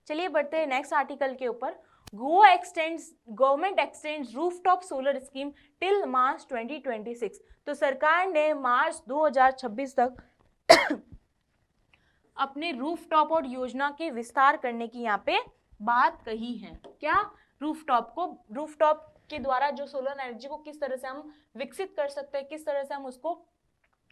चलिए बढ़ते हैं नेक्स्ट आर्टिकल के ऊपर। Government x tends rooftop solar scheme till March 2026। तो सरकार ने मार्च 2026 तक अपने रूफटॉप और योजना के विस्तार करने की यहाँ पे बात कही है। क्या, रूफटॉप के द्वारा जो सोलर एनर्जी को किस तरह से हम विकसित कर सकते हैं, किस तरह से हम उसको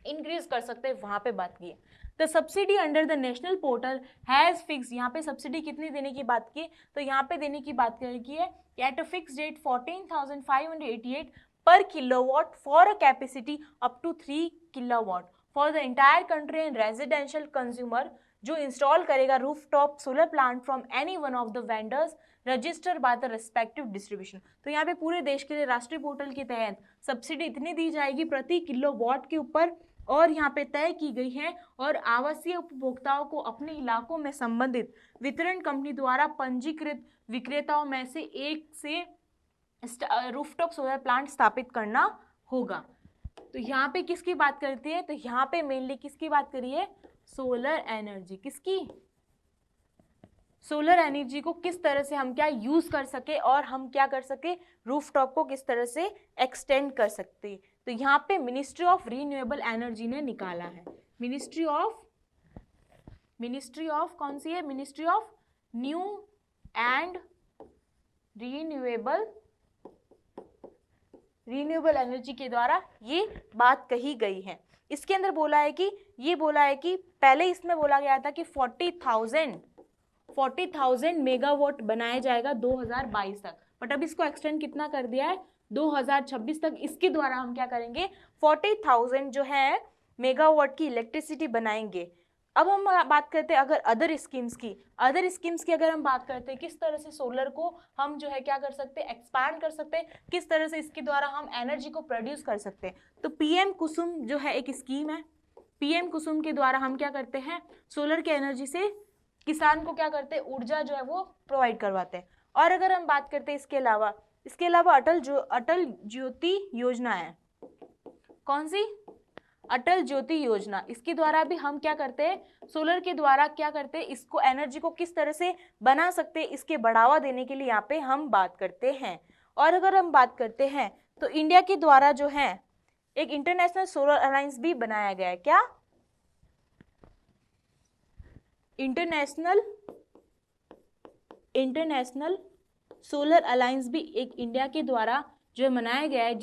इंक्रीज कर सकते हैं, वहां पे बात की है। The subsidy under the national portal has fix, यहाँ पे सब्सिडी कितनी देने की बात की, तो यहाँ पे देने की बात की है एट अ फिक्स रेट 14,588 पर kilowatt for a capacity up to 3 kilowatt for the entire country and residential consumer जो इंस्टॉल करेगा rooftop solar plant from any one of the vendors register by the respective distribution. तो यहाँ पे पूरे देश के लिए राष्ट्रीय पोर्टल के तहत सब्सिडी इतनी दी जाएगी प्रति किलोवाट के ऊपर, और यहाँ पे तय की गई है, और आवासीय उपभोक्ताओं को अपने इलाकों में संबंधित वितरण कंपनी द्वारा पंजीकृत विक्रेताओं में से एक से रूफटॉप सोलर प्लांट स्थापित करना होगा। तो यहाँ पे किसकी बात करती है, तो यहाँ पे मेनली किसकी बात करी है, सोलर एनर्जी। किसकी, सोलर एनर्जी को किस तरह से हम क्या यूज कर सके, और हम क्या कर सके, रूफटॉप को किस तरह से एक्सटेंड कर सकते। तो यहाँ पे मिनिस्ट्री ऑफ रिन्यूएबल एनर्जी ने निकाला है। मिनिस्ट्री ऑफ कौन सी है, ministry of new and renewable energy के द्वारा ये बात कही गई है। इसके अंदर बोला है कि पहले इसमें बोला गया था कि 40,000 मेगावाट बनाया जाएगा 2022 तक, बट अब इसको एक्सटेंड कितना कर दिया है, 2026 तक। इसके द्वारा हम क्या करेंगे, 40,000 जो है मेगावाट की इलेक्ट्रिसिटी बनाएंगे। अब हम बात करते हैं अगर अदर स्कीम्स की अगर हम बात करते हैं किस तरह से सोलर को हम जो है क्या कर सकते हैं, एक्सपैंड कर सकते हैं, किस तरह से इसके द्वारा हम एनर्जी को प्रोड्यूस कर सकते हैं। तो पीएम कुसुम जो है एक स्कीम है, पीएम कुसुम के द्वारा हम क्या करते हैं, सोलर के एनर्जी से किसान को क्या करते हैं, ऊर्जा जो है वो प्रोवाइड करवाते हैं। और अगर हम बात करते हैं इसके अलावा अटल ज्योति योजना है। कौन सी, अटल ज्योति योजना। इसके द्वारा भी हम क्या करते हैं, सोलर के द्वारा क्या करते हैं, इसको एनर्जी को किस तरह से बना सकते हैं, इसके बढ़ावा देने के लिए यहाँ पे हम बात करते हैं। और अगर हम बात करते हैं तो इंडिया के द्वारा जो है एक इंटरनेशनल सोलर अलायंस भी बनाया गया है। क्या, इंटरनेशनल सोलर अलायंस भी एक इंडिया के द्वारा जो बनाया गया है,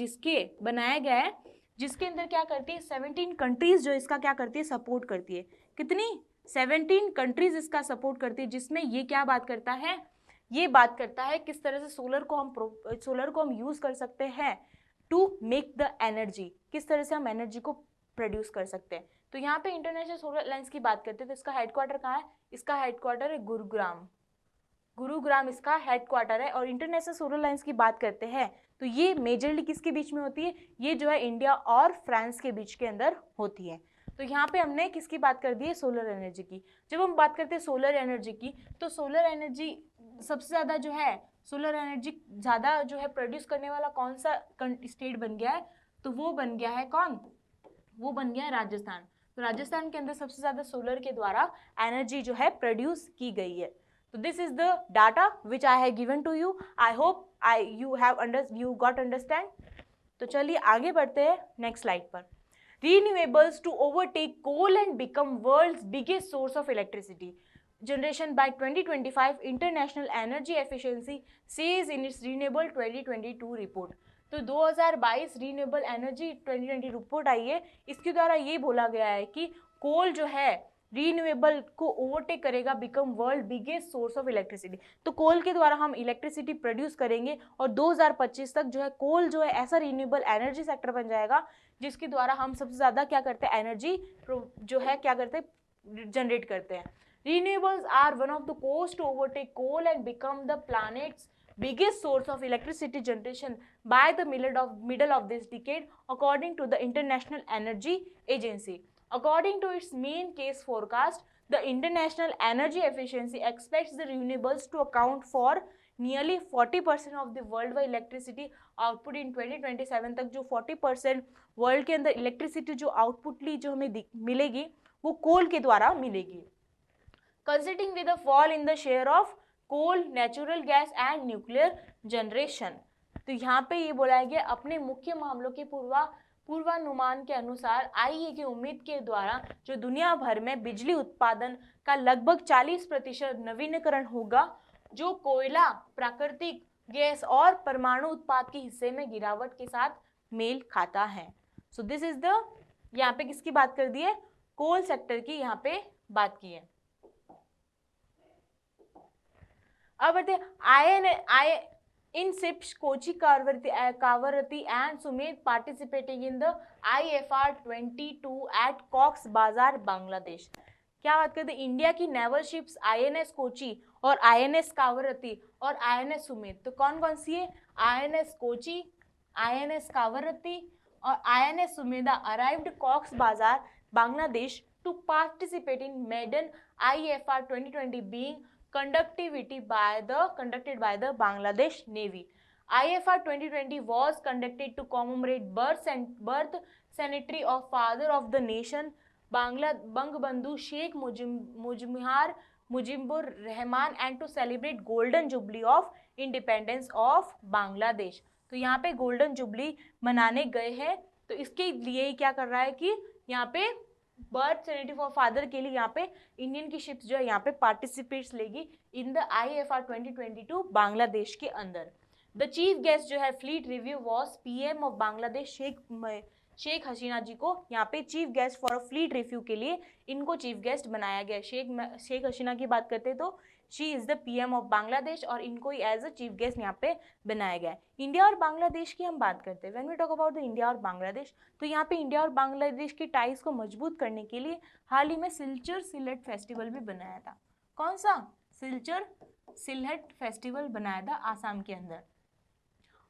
जिसके अंदर क्या करती है 17 कंट्रीज जो इसका क्या करती है सपोर्ट करती है। कितनी? 17 कंट्रीज इसका सपोर्ट करती है, जिसमें ये क्या बात करता है, ये बात करता है किस तरह से सोलर को हम यूज कर सकते हैं टू मेक द एनर्जी, किस तरह से हम एनर्जी को प्रोड्यूस कर सकते हैं। तो यहाँ पे इंटरनेशनल सोलर अलायंस की बात करते हैं तो इसका हेडक्वार्टर कहाँ है? इसका हेडक्वार्टर है गुरुग्राम इसका हेडक्वार्टर है। और इंटरनेशनल सोलर अलायंस की बात करते हैं तो ये मेजरली किसके बीच में होती है? ये जो है इंडिया और फ्रांस के बीच के अंदर होती है। तो यहाँ पे हमने किसकी बात कर दी है? सोलर एनर्जी की। जब हम बात करते हैं सोलर एनर्जी की तो सोलर एनर्जी सबसे ज़्यादा जो है सोलर एनर्जी ज़्यादा जो है प्रोड्यूस करने वाला कौन सा स्टेट बन गया है? तो वो बन गया है कौन? वो बन गया है राजस्थान। तो राजस्थान के अंदर सबसे ज़्यादा सोलर के द्वारा एनर्जी जो है प्रोड्यूस की गई है। तो this is the data which I have given to you. I hope you got understand। तो चलिए आगे बढ़ते हैं नेक्स्ट स्लाइड पर। Renewables to overtake coal and become world's biggest source of electricity generation by 2025, International Energy Efficiency says in its Renewable 2022 report। तो 2022 renewable energy 2020 report आई है, इसके द्वारा ये बोला गया है कि कोल जो है रीन्यूएबल को ओवरटेक करेगा, become world biggest source of electricity. तो कोल के द्वारा हम इलेक्ट्रिसिटी प्रोड्यूस करेंगे और 2025 तक जो है कोल जो है ऐसा रीन्यूएबल एनर्जी सेक्टर बन जाएगा जिसके द्वारा हम सबसे ज़्यादा क्या करते हैं? एनर्जी जो है क्या करते हैं? जनरेट करते हैं। Renewables are one of the course to overtake coal and become the planet's biggest source of electricity generation by the middle of this decade, according to the International Energy Agency. According to its main case forecast, the International Energy Efficiency expects the renewables to account for nearly 40% of the worldwide electricity output in 2027 तक। जो 40% world के अंदर electricity जो आउटपुटली जो हमें मिलेगी वो कोल के द्वारा मिलेगी। Considering with a fall in the share of coal, natural gas and nuclear generation। तो यहाँ पे ये बोला गया अपने मुख्य मामलों के पूर्वानुमान के अनुसार आईईए की उम्मीद के द्वारा जो दुनिया भर में बिजली उत्पादन का लगभग 40% नवीनीकरण होगा, जो कोयला, प्राकृतिक गैस और परमाणु उत्पाद के हिस्से में गिरावट के साथ मेल खाता है। सो दिस इज द, यहाँ पे किसकी बात कर दी है? कोल सेक्टर की यहाँ पे बात की है। अब बढ़ते in ships Kochi Kavarati and Sumit participating in the IFR 22 at Cox Bazar, Bangladesh. क्या बात करते हैं? इंडिया की नेवल शिप्स INS कोची और INS कावरती और INS सुमित। तो कौन कौन सी है? INS कोची, INS कावरती और INS सुमेधा अराइव्ड कॉक्स बाजार, Bangladesh to participate in maiden IFR 2020 being conducted by the Bangladesh Navy। IFR 2020 was conducted to commemorate birth centenary of father of the nation Bangabandhu Sheikh Mujibur Rahman and to celebrate golden jubilee of independence of Bangladesh। तो यहाँ पे golden jubilee मनाने गए हैं, तो इसके लिए क्या कर रहा है कि यहाँ पे बर्थ सेनेटिव ऑफ फादर के लिए यहाँ पे इंडियन की शिप्स जो है यहाँ पे पार्टिसिपेट्स लेगी इन द IFR 2022 बांग्लादेश के अंदर। द चीफ गेस्ट जो है fleet review was PM of Bangladesh Sheikh Hasina ji को यहाँ पे chief guest for fleet review के लिए इनको चीफ गेस्ट बनाया गया। शेख हसीना की बात करते हैं तो she is the PM of Bangladesh और इनको एज अ चीफ गेस्ट यहाँ पे बनाया गया है। इंडिया और बांग्लादेश की हम बात करते हैं, when we talk about the India और बांग्लादेश, तो यहाँ पे इंडिया और बांग्लादेश की टाइज को मजबूत करने के लिए हाल ही में सिलचर सिलहट फेस्टिवल भी बनाया था। कौन सा? सिलचर सिलहट फेस्टिवल बनाया था आसाम के अंदर।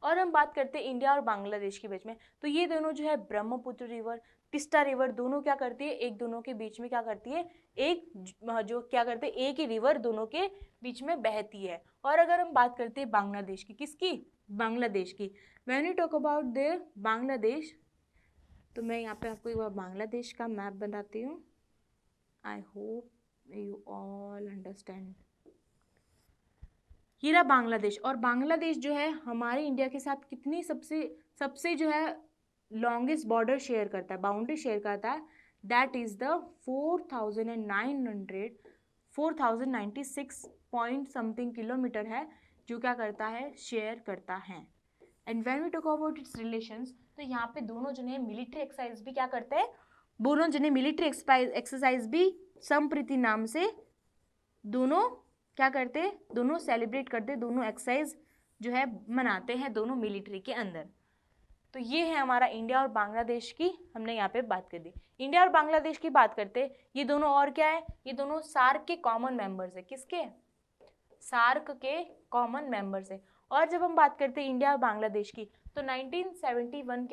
और हम बात करते हैं इंडिया और बांग्लादेश के बीच में, तो ये दोनों जो है ब्रह्मपुत्र रिवर, टिस्टा रिवर दोनों क्या करती है? एक दोनों के बीच में क्या करती है? एक ही रिवर दोनों के बीच में बहती है। और अगर हम बात करते हैं बांग्लादेश की, किसकी? बांग्लादेश की। When you talk about their Bangladesh, तो मैं यहाँ पे आपको एक बार बांग्लादेश का मैप बनाती हूँ। I hope you all understand. ये रहा बांग्लादेश, और बांग्लादेश जो है हमारे इंडिया के साथ कितनी सबसे जो है लॉन्गेस्ट बॉर्डर शेयर करता है, बाउंड्री शेयर करता है, that is the 4,096 point something kilometre है, जो क्या करता है, शेयर करता है। And when we talk about its relations, तो यहाँ पे दोनों जने मिलिट्री एक्सरसाइज भी क्या करते हैं, दोनों जने मिलिट्री एक्सरसाइज भी संप्रीति नाम से दोनों क्या करते, दोनों सेलिब्रेट करते, दोनों एक्सरसाइज जो है मनाते हैं दोनों मिलिट्री के अंदर। तो ये है हमारा इंडिया और बांग्लादेश की, हमने यहाँ पे बात कर दी। इंडिया और बांग्लादेश की बात करते, ये दोनों और क्या है, ये दोनों सार्क के कॉमन मेंबर्स है। किसके, सार्क के कॉमन मेंबर्स है। और जब हम बात करते हैं इंडिया और बांग्लादेश की, तो 1971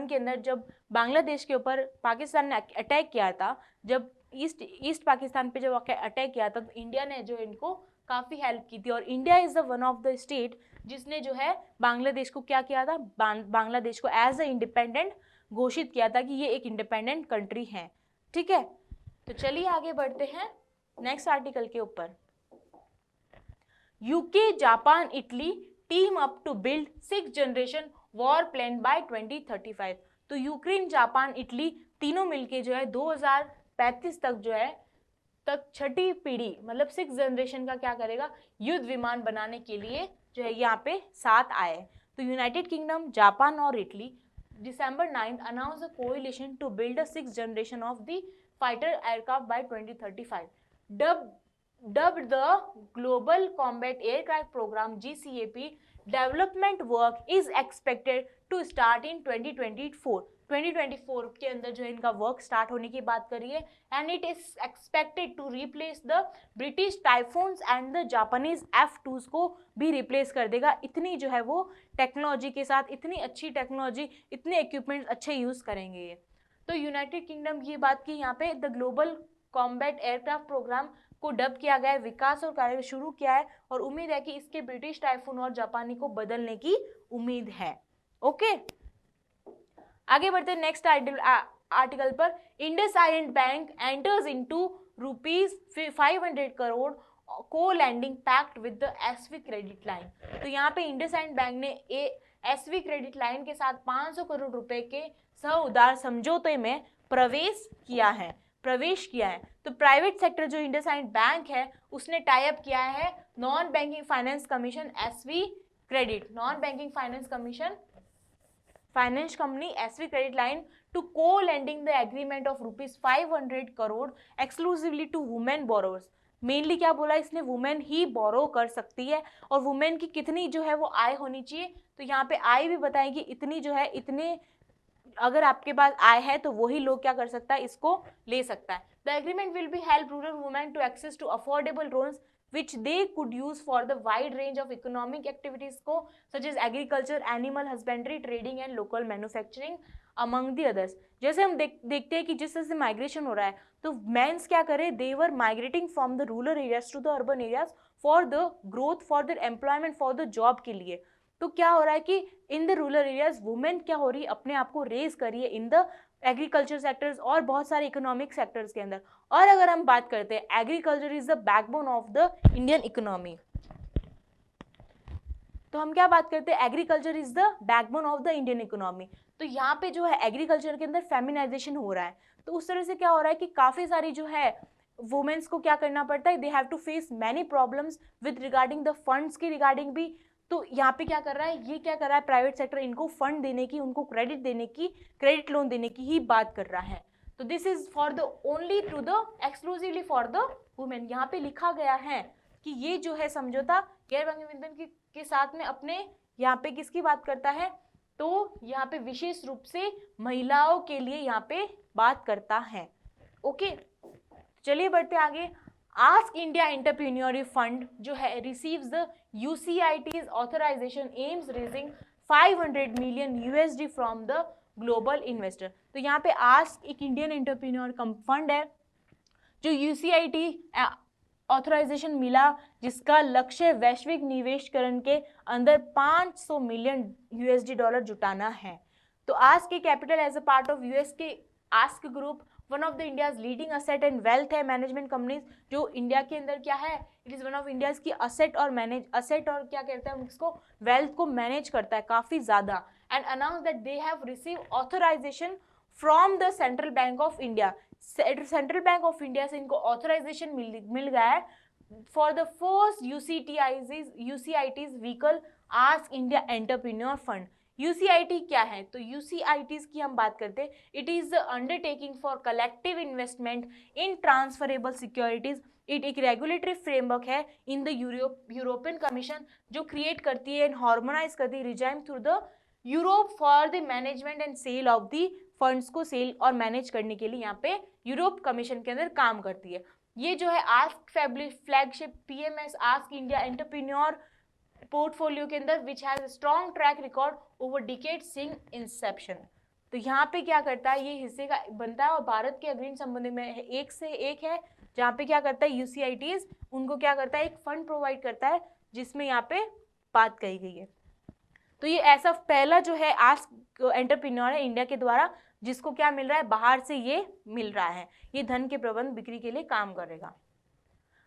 के अंदर जब बांग्लादेश के ऊपर पाकिस्तान ने अटैक किया था, जब ईस्ट पाकिस्तान पे जब अटैक किया था, तो इंडिया ने जो इनको काफ़ी हेल्प की थी। और India is the one of the state जिसने जो है बांग्लादेश को क्या किया था, बांग्लादेश को एज अ इंडिपेंडेंट घोषित किया था कि ये एक इंडिपेंडेंट कंट्री है। ठीक है, तो चलिए आगे बढ़ते हैं नेक्स्ट आर्टिकल के ऊपर। UK, Japan, Italy team up to build 6th generation war plane by 2035। तो यूक्रेन, जापान, इटली तीनों मिलके जो है 2035 तक जो है छठी पीढ़ी मतलब 6th जनरेशन का क्या करेगा, युद्ध विमान बनाने के लिए जो है यहाँ पे साथ आए। तो यूनाइटेड किंगडम, जापान और Italy December 9th announced a coalition to build a 6th generation of the fighter aircraft by 2035. Dubbed the Global Combat Aircraft Program (GCAP), development work is expected to start in 2024. 2024 के अंदर जो है इनका work start होने की बात करिए। And it is expected to replace the British Typhoons and the Japanese F2s को भी रिप्लेस कर देगा। इतनी जो है वो टेक्नोलॉजी के साथ, इतनी अच्छी टेक्नोलॉजी, इतने इक्विपमेंट्स अच्छे यूज़ करेंगे ये। तो यूनाइटेड किंगडम की बात की यहाँ पे, the global combat aircraft programme को डब किया गया है, विकास और कार्य शुरू किया है, और उम्मीद है कि इसके ब्रिटिश टाइफून और जापानी को बदलने की उम्मीद है। ओके, आगे बढ़ते हैं नेक्स्ट आर्टिकल पर। IndusInd bank enters into ₹500 crore co lending pact with the SV credit line. तो यहाँ पे इंडसइंड बैंक ने एसवी क्रेडिट लाइन के साथ 500 करोड़ रुपए के सह उधार समझौते में प्रवेश किया है। तो प्राइवेट सेक्टर जो इंडसइंड बैंक है उसने टाई अप किया है non banking finance commission SV credit, non banking finance company SV credit line to co lending the agreement of ₹500 crore exclusively to women borrowers. Mainly क्या बोला इसने, वुमेन ही बोरो कर सकती है, और वुमेन की कितनी जो है वो आय होनी चाहिए, तो यहाँ पे आय भी बताएगी इतनी जो है, इतने अगर आपके पास आय है तो वही लोग क्या कर सकता है, इसको ले सकता है। The agreement will be help rural women to access to affordable loans which they could use for the wide range of economic activities को such as agriculture, animal husbandry, trading and local manufacturing among the others। जैसे हम देखते हैं कि जिस तरह से migration हो रहा है, तो मेंस क्या करें, they were migrating from the rural areas to the urban areas for the growth, for their employment, for the job के लिए। तो क्या हो रहा है कि in the rural areas women क्या हो रही है, अपने आप को रेज करिए इन द एग्रीकल्चर सेक्टर्स और बहुत सारे इकोनॉमिक सेक्टर्स के अंदर। और अगर हम बात करते हैं, agriculture is the backbone of the Indian economy, तो हम क्या बात करते हैं, agriculture is the backbone of the Indian economy. तो यहाँ पे जो है एग्रीकल्चर के अंदर फेमिनाइजेशन हो रहा है, तो उस तरह से क्या हो रहा है कि काफ़ी सारी जो है वुमेन्स को क्या करना पड़ता है, they have to face many problems with regarding the funds की रिगार्डिंग भी। तो यहाँ पे क्या कर रहा है, ये क्या कर रहा है, प्राइवेट सेक्टर इनको फंड देने की, उनको क्रेडिट देने की, क्रेडिट लोन देने की ही बात कर रहा है। तो this is for the only to the exclusively for the women. यहाँ पे लिखा गया है कि ये जो है समझौता गैर बैंकिंग वित्त के साथ में अपने यहाँ पे किसकी बात करता है, तो यहाँ पे विशेष रूप से महिलाओं के लिए यहाँ पे बात करता है। ओके, चलिए बढ़ते आगे। आस्क इंडिया एंटरप्रेन्योर फंड जो है receives the UCIT's authorisation aims raising $500 million from the global investor. तो यहाँ पे आस्क एक इंडियन एंटरप्रेन्योर फंड है जो UCIT ऑथराइजेशन मिला, जिसका लक्ष्य वैश्विक निवेशकरण के अंदर $500 million जुटाना है। तो आस्क के capital as a part of US के ASK group one of the India's leading asset and wealth है मैनेजमेंट कंपनीज, जो इंडिया के अंदर क्या है, it is one of India's की असेट और क्या कहते हैं उसको, वेल्थ को मैनेज करता है काफ़ी ज़्यादा। And announce that they have receive authorisation from the central bank of India. Central bank of India से इनको ऑथराइजेशन मिल गया है for the first UCIT's vehicle Ask India Entrepreneur Fund. UCIT क्या है? तो UCITs की हम बात करते हैं, it is the undertaking for collective investment in transferable securities. It एक रेगुलेटरी फ्रेमवर्क है इन द यूरोपियन कमीशन जो क्रिएट करती है एंड हार्मोनाइज करती है regime through the Europe for the management and sale of the funds को sale और manage करने के लिए यहाँ पे यूरोप कमीशन के अंदर काम करती है. ये जो है ask flagship PMS ask India entrepreneur portfolio के अंदर which has strong track record over decade Singh Inception. तो यहाँ पे क्या करता है, ये हिस्से का बनता है और भारत के अग्रणी संबंध में एक से एक है, जहाँ पे क्या करता है UCITs उनको क्या करता है, एक फंड प्रोवाइड करता है जिसमें यहाँ पे बात कही गई है. तो ये ऐसा पहला जो है आस्क एंटरप्रेन्योर है इंडिया के द्वारा जिसको क्या मिल रहा है, बाहर से ये मिल रहा है, ये धन के प्रबंध बिक्री के लिए काम करेगा.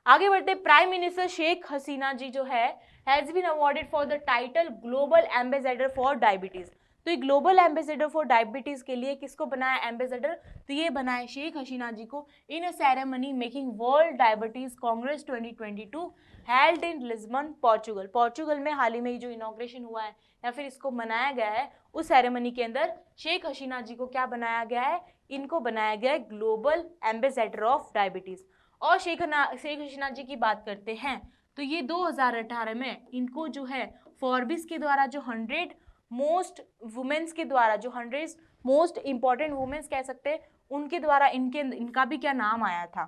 आगे बढ़ते, प्राइम मिनिस्टर शेख हसीना जी जो है has been awarded for the title global ambassador for diabetes. तो ये ग्लोबल एम्बेसडर फॉर डायबिटीज के लिए किसको बनाया एम्बेसडर, तो ये बनाया शेख हसीना जी को in a ceremony making world diabetes congress 2022 held in Lisbon Portugal. Portugal में हाल ही में जो इनॉग्रेशन हुआ है या फिर इसको मनाया गया है, उस सेरेमनी के अंदर शेख हसीना जी को क्या बनाया गया है, इनको बनाया गया है ग्लोबल एम्बेसडर ऑफ डायबिटीज. और शेख हसीना जी की बात करते हैं तो ये 2018 में इनको जो है फॉर्ब्स के द्वारा जो 100 मोस्ट वुमेन्स के द्वारा जो 100 मोस्ट इंपॉर्टेंट वुमेन्स कह सकते हैं उनके द्वारा इनका भी क्या नाम आया था.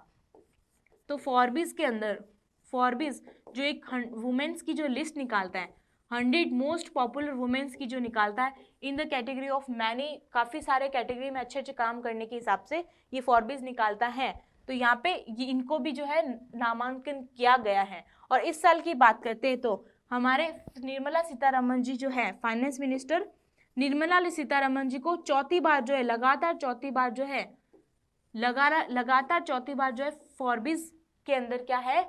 तो फॉर्ब्स के अंदर फॉर्ब्स जो एक वुमेन्स की जो लिस्ट निकालता है 100 मोस्ट पॉपुलर वुमेन्स की जो निकालता है in the category of many, काफ़ी सारे कैटेगरी में अच्छे अच्छे काम करने के हिसाब से ये फॉर्ब्स निकालता है. तो यहाँ पे ये इनको भी जो है नामांकन किया गया है. और इस साल की बात करते हैं तो हमारे निर्मला सीतारमण जी जो है फाइनेंस मिनिस्टर निर्मला सीतारमण जी को चौथी बार जो है लगातार चौथी बार जो है फॉर्ब्स के अंदर क्या है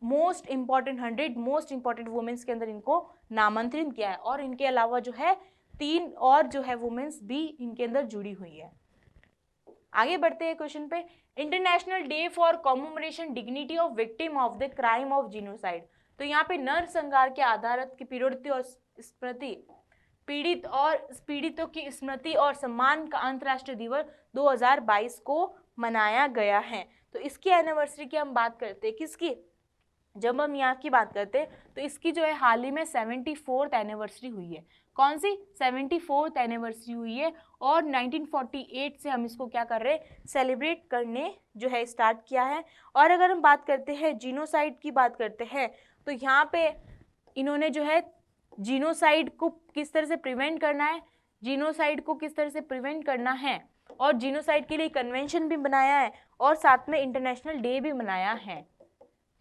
most important 100 most important womens के अंदर इनको नामांतरित किया है. और इनके अलावा जो है 3 और जो है वुमेन्स भी इनके अंदर जुड़ी हुई है. आगे बढ़ते हैं क्वेश्चन पे, international day for commemoration dignity of victim of the crime of genocide. तो यहाँ पे नरसंहार के आधारित की पीड़ितों की स्मृति और सम्मान का अंतर्राष्ट्रीय दिवस 2022 को मनाया गया है. तो इसकी एनिवर्सरी की हम बात करते हैं किसकी, जब हम यहाँ की बात करते हैं तो इसकी जो है हाल ही में 74th एनिवर्सरी हुई है. कौन सी 74th एनिवर्सरी हुई है और 1948 से हम इसको क्या कर रहे हैं सेलिब्रेट करने जो है स्टार्ट किया है. और अगर हम बात करते हैं जीनोसाइड की बात करते हैं तो यहाँ पे इन्होंने जो है जीनोसाइड को किस तरह से प्रिवेंट करना है, जीनोसाइड को किस तरह से प्रिवेंट करना है और जीनोसाइड के लिए कन्वेंशन भी बनाया है और साथ में इंटरनेशनल डे भी मनाया है.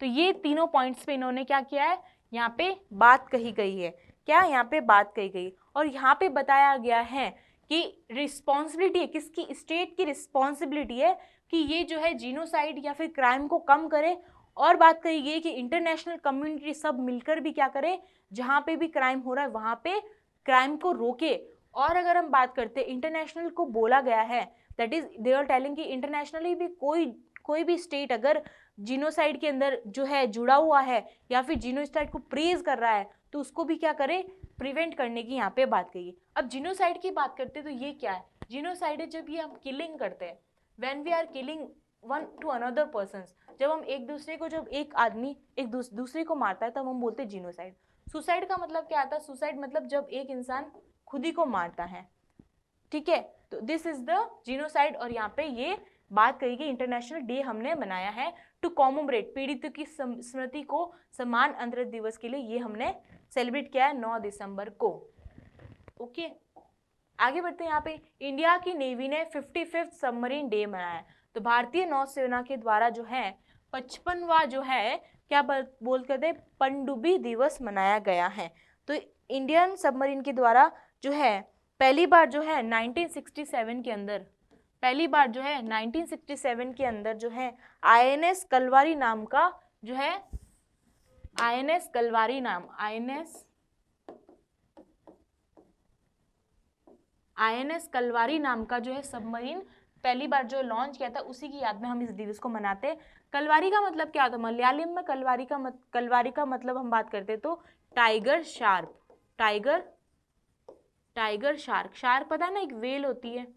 तो ये तीनों पॉइंट्स पे इन्होंने क्या किया है, यहाँ पे बात कही गई है. क्या यहाँ पे बात कही गई और यहाँ पे बताया गया है कि रिस्पॉन्सिबिलिटी है किसकी, स्टेट की रिस्पॉन्सिबिलिटी है कि ये जो है जीनोसाइड या फिर क्राइम को कम करे. और बात कही गई कि इंटरनेशनल कम्युनिटी सब मिलकर भी क्या करे, जहाँ पे भी क्राइम हो रहा है वहाँ पे क्राइम को रोके. और अगर हम बात करते हैं इंटरनेशनल को बोला गया है that is they are telling कि इंटरनेशनली भी कोई भी स्टेट अगर जीनोसाइड के अंदर जो है जुड़ा हुआ है या फिर जीनोसाइड को प्रेज कर रहा है तो उसको भी क्या करे प्रिवेंट करने की यहाँ पे बात कही. अब जीनोसाइड की बात करते हैं तो ये क्या है, जीनोसाइड है जब ये हम किलिंग करते हैं, when we are killing one to another person, जब हम एक दूसरे को, जब एक आदमी एक दूसरे को मारता है तब हम बोलते हैं जीनोसाइड. सुसाइड का मतलब क्या आता है, सुसाइड मतलब जब एक इंसान खुद ही को मारता है. ठीक है, तो दिस इज द जीनोसाइड. और यहाँ पे ये बात कही गई इंटरनेशनल डे हमने मनाया है टू कॉमेमोरेट, पीड़ितों की स्मृति को सम्मान अंतरिक्ष दिवस के लिए ये हमने सेलिब्रेट किया है 9 दिसंबर को. ओके आगे बढ़ते हैं. यहाँ पे इंडिया की नेवी ने 55th सबमरीन डे मनाया. तो भारतीय नौसेना के द्वारा जो है 55वां जो है क्या बोल करते हैं पनडुब्बी दिवस मनाया गया है. तो इंडियन सबमरीन के द्वारा जो है पहली बार जो है 1967 के अंदर, पहली बार जो है 1967 के अंदर जो है INS कलवारी नाम का जो है INS कलवारी नाम INS कलवारी नाम का जो है सबमरीन पहली बार जो लॉन्च किया था, उसी की याद में हम इस दिवस को मनाते हैं कलवारी का मतलब क्या होता है? मलयालम में कलवारी का मतलब हम बात करते हैं तो tiger shark, tiger shark. Shark पता है ना, एक वेल होती है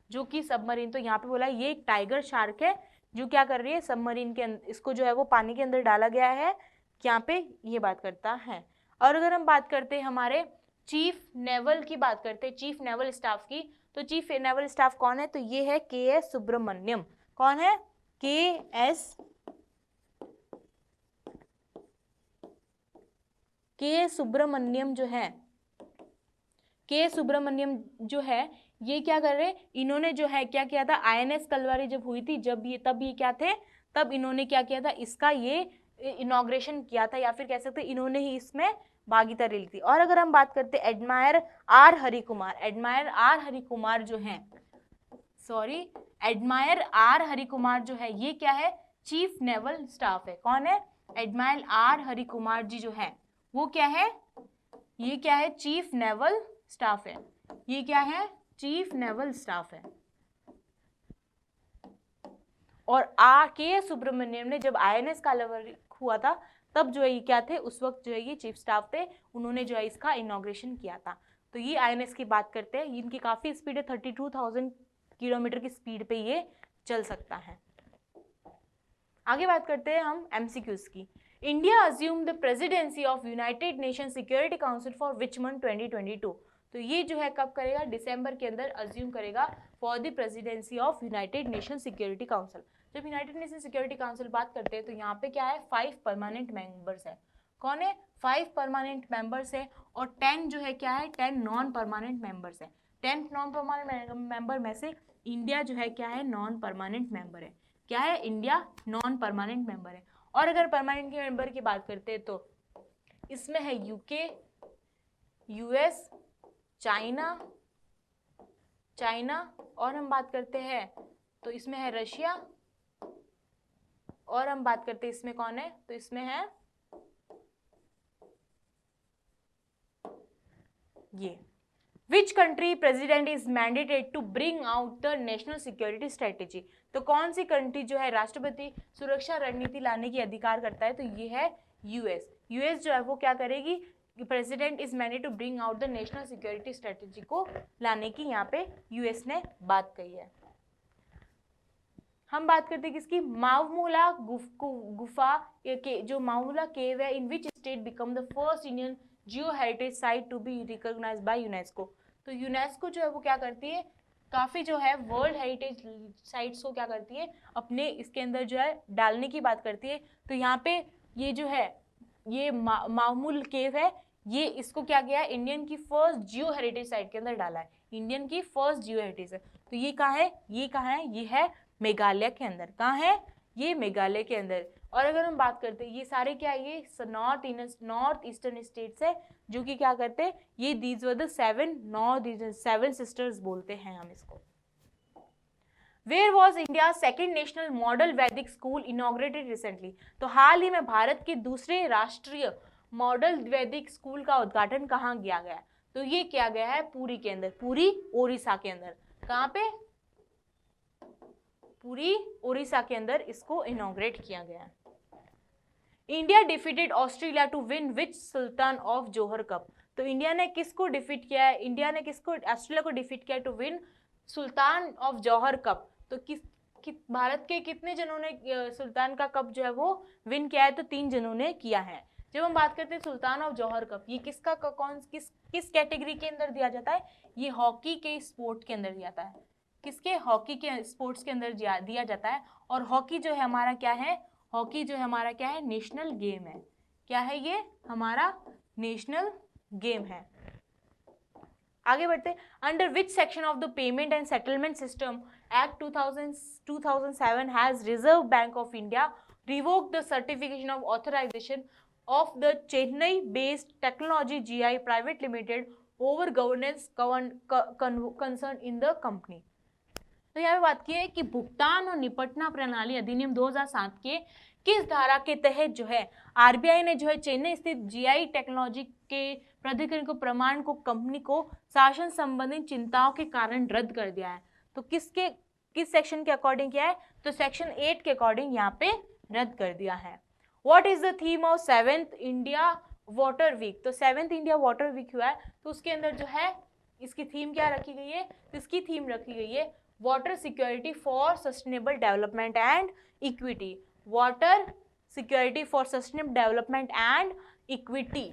जो कि सबमरीन, तो यहाँ पे बोला ये एक टाइगर शार्क है जो क्या कर रही है, सबमरीन के अंदर, इसको जो है वो पानी के अंदर डाला गया है, यहाँ पे ये बात करता है। और अगर हम बात करते हैं हमारे चीफ नेवल की बात करते हैं, चीफ नेवल स्टाफ की, तो चीफ नेवल स्टाफ कौन है? तो ये है के.एस. सुब्रमण्यम। कौन है? के.एस. सुब्रमण्यम जो है, के सुब्रमण्यम जो है, ये क्या कर रहे, इन्होंने जो है क्या किया था, आईएनएस कलवारी जब हुई थी, तब ये क्या थे, तब इन्होंने क्या किया था, इसका ये इनॉग्रेशन किया था, या फिर कह सकते इन्होंने ही इसमें भागीदारी ली थी। और अगर हम बात करते हैं admiral R Harikumar, admiral R Harikumar जो है, एडमायर आर हरिकुमार जो है, ये क्या है, चीफ नेवल स्टाफ है। कौन है? एडमायर आर हरिकुमार जी जो है वो क्या है, ये क्या है, चीफ नेवल स्टाफ है। ये क्या है, चीफ नेवल स्टाफ है। और के सुब्रमण्यम ने जब आईएनएस कलवारी हुआ था तब जो है ये क्या थे, उस वक्त जो है ये चीफ स्टाफ थे, उन्होंने जो है इसका इनॉग्रेशन किया था। तो ये आईएनएस की बात करते हैं, इनकी काफी स्पीड है, 32,000 किलोमीटर की स्पीड पे ये चल सकता है। आगे बात करते हैं हम एमसीक्यूज की। India assume the presidency of United nation security council for which month 2022? तो ये जो है कब करेगा, दिसंबर के अंदर अज्यूम करेगा for the presidency of United nation security council. जब यूनाइटेड नेशन सिक्योरिटी काउंसिल बात करते हैं तो यहाँ पे क्या है, 5 परमानेंट मेंबर्स है। कौन है? 5 परमानेंट मेंबर्स है, और 10 जो है क्या है, 10 नॉन परमानेंट मेंबर्स है। 10 नॉन परमानेंट मेंबर में से इंडिया जो है क्या है, नॉन परमानेंट मेंबर है। क्या है? इंडिया नॉन परमानेंट मेंबर है। और अगर परमानेंट मेंबर की बात करते हैं तो इसमें है यूके, यूएस, चाइना, और हम बात करते हैं तो इसमें है रशिया, और हम बात करते हैं इसमें कौन है, तो इसमें है ये। Which country president is mandated to bring out the national security strategy? तो कौन सी कंट्री जो है राष्ट्रपति सुरक्षा रणनीति लाने की अधिकार करता है, तो ये है यूएस। यूएस जो है वो क्या करेगी, president is mandated to bring out the national security strategy को लाने की यहाँ पे यूएस ने बात कही है। हम बात करते हैं किसकी, मावमुला गुफा के, जो मावमुला केव है, in which state become the first Indian geo heritage site to be recognised by UNESCO? तो यूनेस्को जो है वो क्या करती है, काफी जो है वर्ल्ड हेरिटेज साइट्स को क्या करती है, अपने इसके अंदर जो है डालने की बात करती है। तो यहाँ पे ये जो है ये मावमुल केव है, ये इसको क्या किया है, इंडियन की फर्स्ट जियो हेरिटेज साइट के अंदर डाला है, इंडियन की फर्स्ट जियो हेरिटेज है। तो ये कहाँ है, ये कहाँ है, ये है मेघालय के अंदर। कहाँ है, ये मेघालय के अंदर। और अगर हम बात करते हैं ये सारे क्या है, ये नॉर्थ ईस्टर्न स्टेट्स है जो कि क्या करते हैं, ये दीज वर द 7 सिस्टर्स बोलते हैं हम इसको। Where was India's second national model Vedic school inaugurated recently? तो हाल ही में भारत के दूसरे राष्ट्रीय मॉडल वैदिक स्कूल का उद्घाटन कहाँ किया गया? तो ये किया गया है पुरी के अंदर, पुरी ओडिशा के अंदर। कहाँ पे? पुरी ओडिशा के अंदर इसको इनॉग्रेट किया गया है। India defeated Australia to win which Sultan of Johor cup? तो इंडिया ने किसको डिफीट किया है, इंडिया ने किसको, ऑस्ट्रेलिया को डिफीट किया to win Sultan of Johor cup? तो भारत के कितने जनों ने सुल्तान का कप जो है वो विन किया है? तो 3 जनों ने किया है। जब हम बात करते हैं सुल्तान ऑफ जौहर कप, ये किसका किस कैटेगरी के अंदर दिया जाता है? ये हॉकी के स्पोर्ट के अंदर दिया जाता है। किसके? हॉकी के स्पोर्ट्स के अंदर दिया जाता है। और हॉकी जो है हमारा क्या है, हॉकी जो है हमारा क्या है, नेशनल गेम है। क्या है ये? हमारा नेशनल गेम है। आगे बढ़ते, under which section of the payment and settlement system act 2007 has Reserve Bank of India revoked the certification of authorisation of the Chennai based technology GI private limited over governance concern in the company? तो यहाँ पे बात की है कि भुगतान और निपटना प्रणाली अधिनियम 2007 के किस धारा के तहत जो है आरबीआई ने जो है चेन्नई स्थित जीआई टेक्नोलॉजी के प्राधिकरण को प्रमाण को कंपनी को शासन संबंधित चिंताओं के कारण रद्द कर दिया है? तो किस सेक्शन के अकॉर्डिंग किया है? तो सेक्शन 8 के अकॉर्डिंग यहाँ पे रद्द कर दिया है। What is the theme of 7th India water week? तो 7th इंडिया वाटर वीक हुआ है, तो उसके अंदर जो है इसकी थीम क्या रखी गई है? तो इसकी थीम रखी गई है water security for sustainable development and equity. Water security for sustainable development and equity.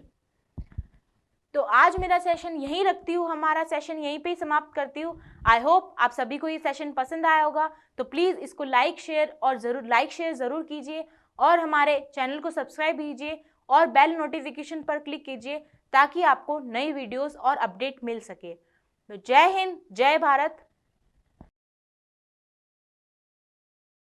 तो आज मेरा सेशन यहीं रखती हूँ, हमारा सेशन यहीं पे ही समाप्त करती हूँ। आई होप आप सभी को ये सेशन पसंद आया होगा, तो प्लीज़ इसको लाइक शेयर ज़रूर कीजिए और हमारे चैनल को सब्सक्राइब कीजिए और बेल नोटिफिकेशन पर क्लिक कीजिए ताकि आपको नई वीडियोस और अपडेट मिल सके। तो जय हिंद, जय भारत।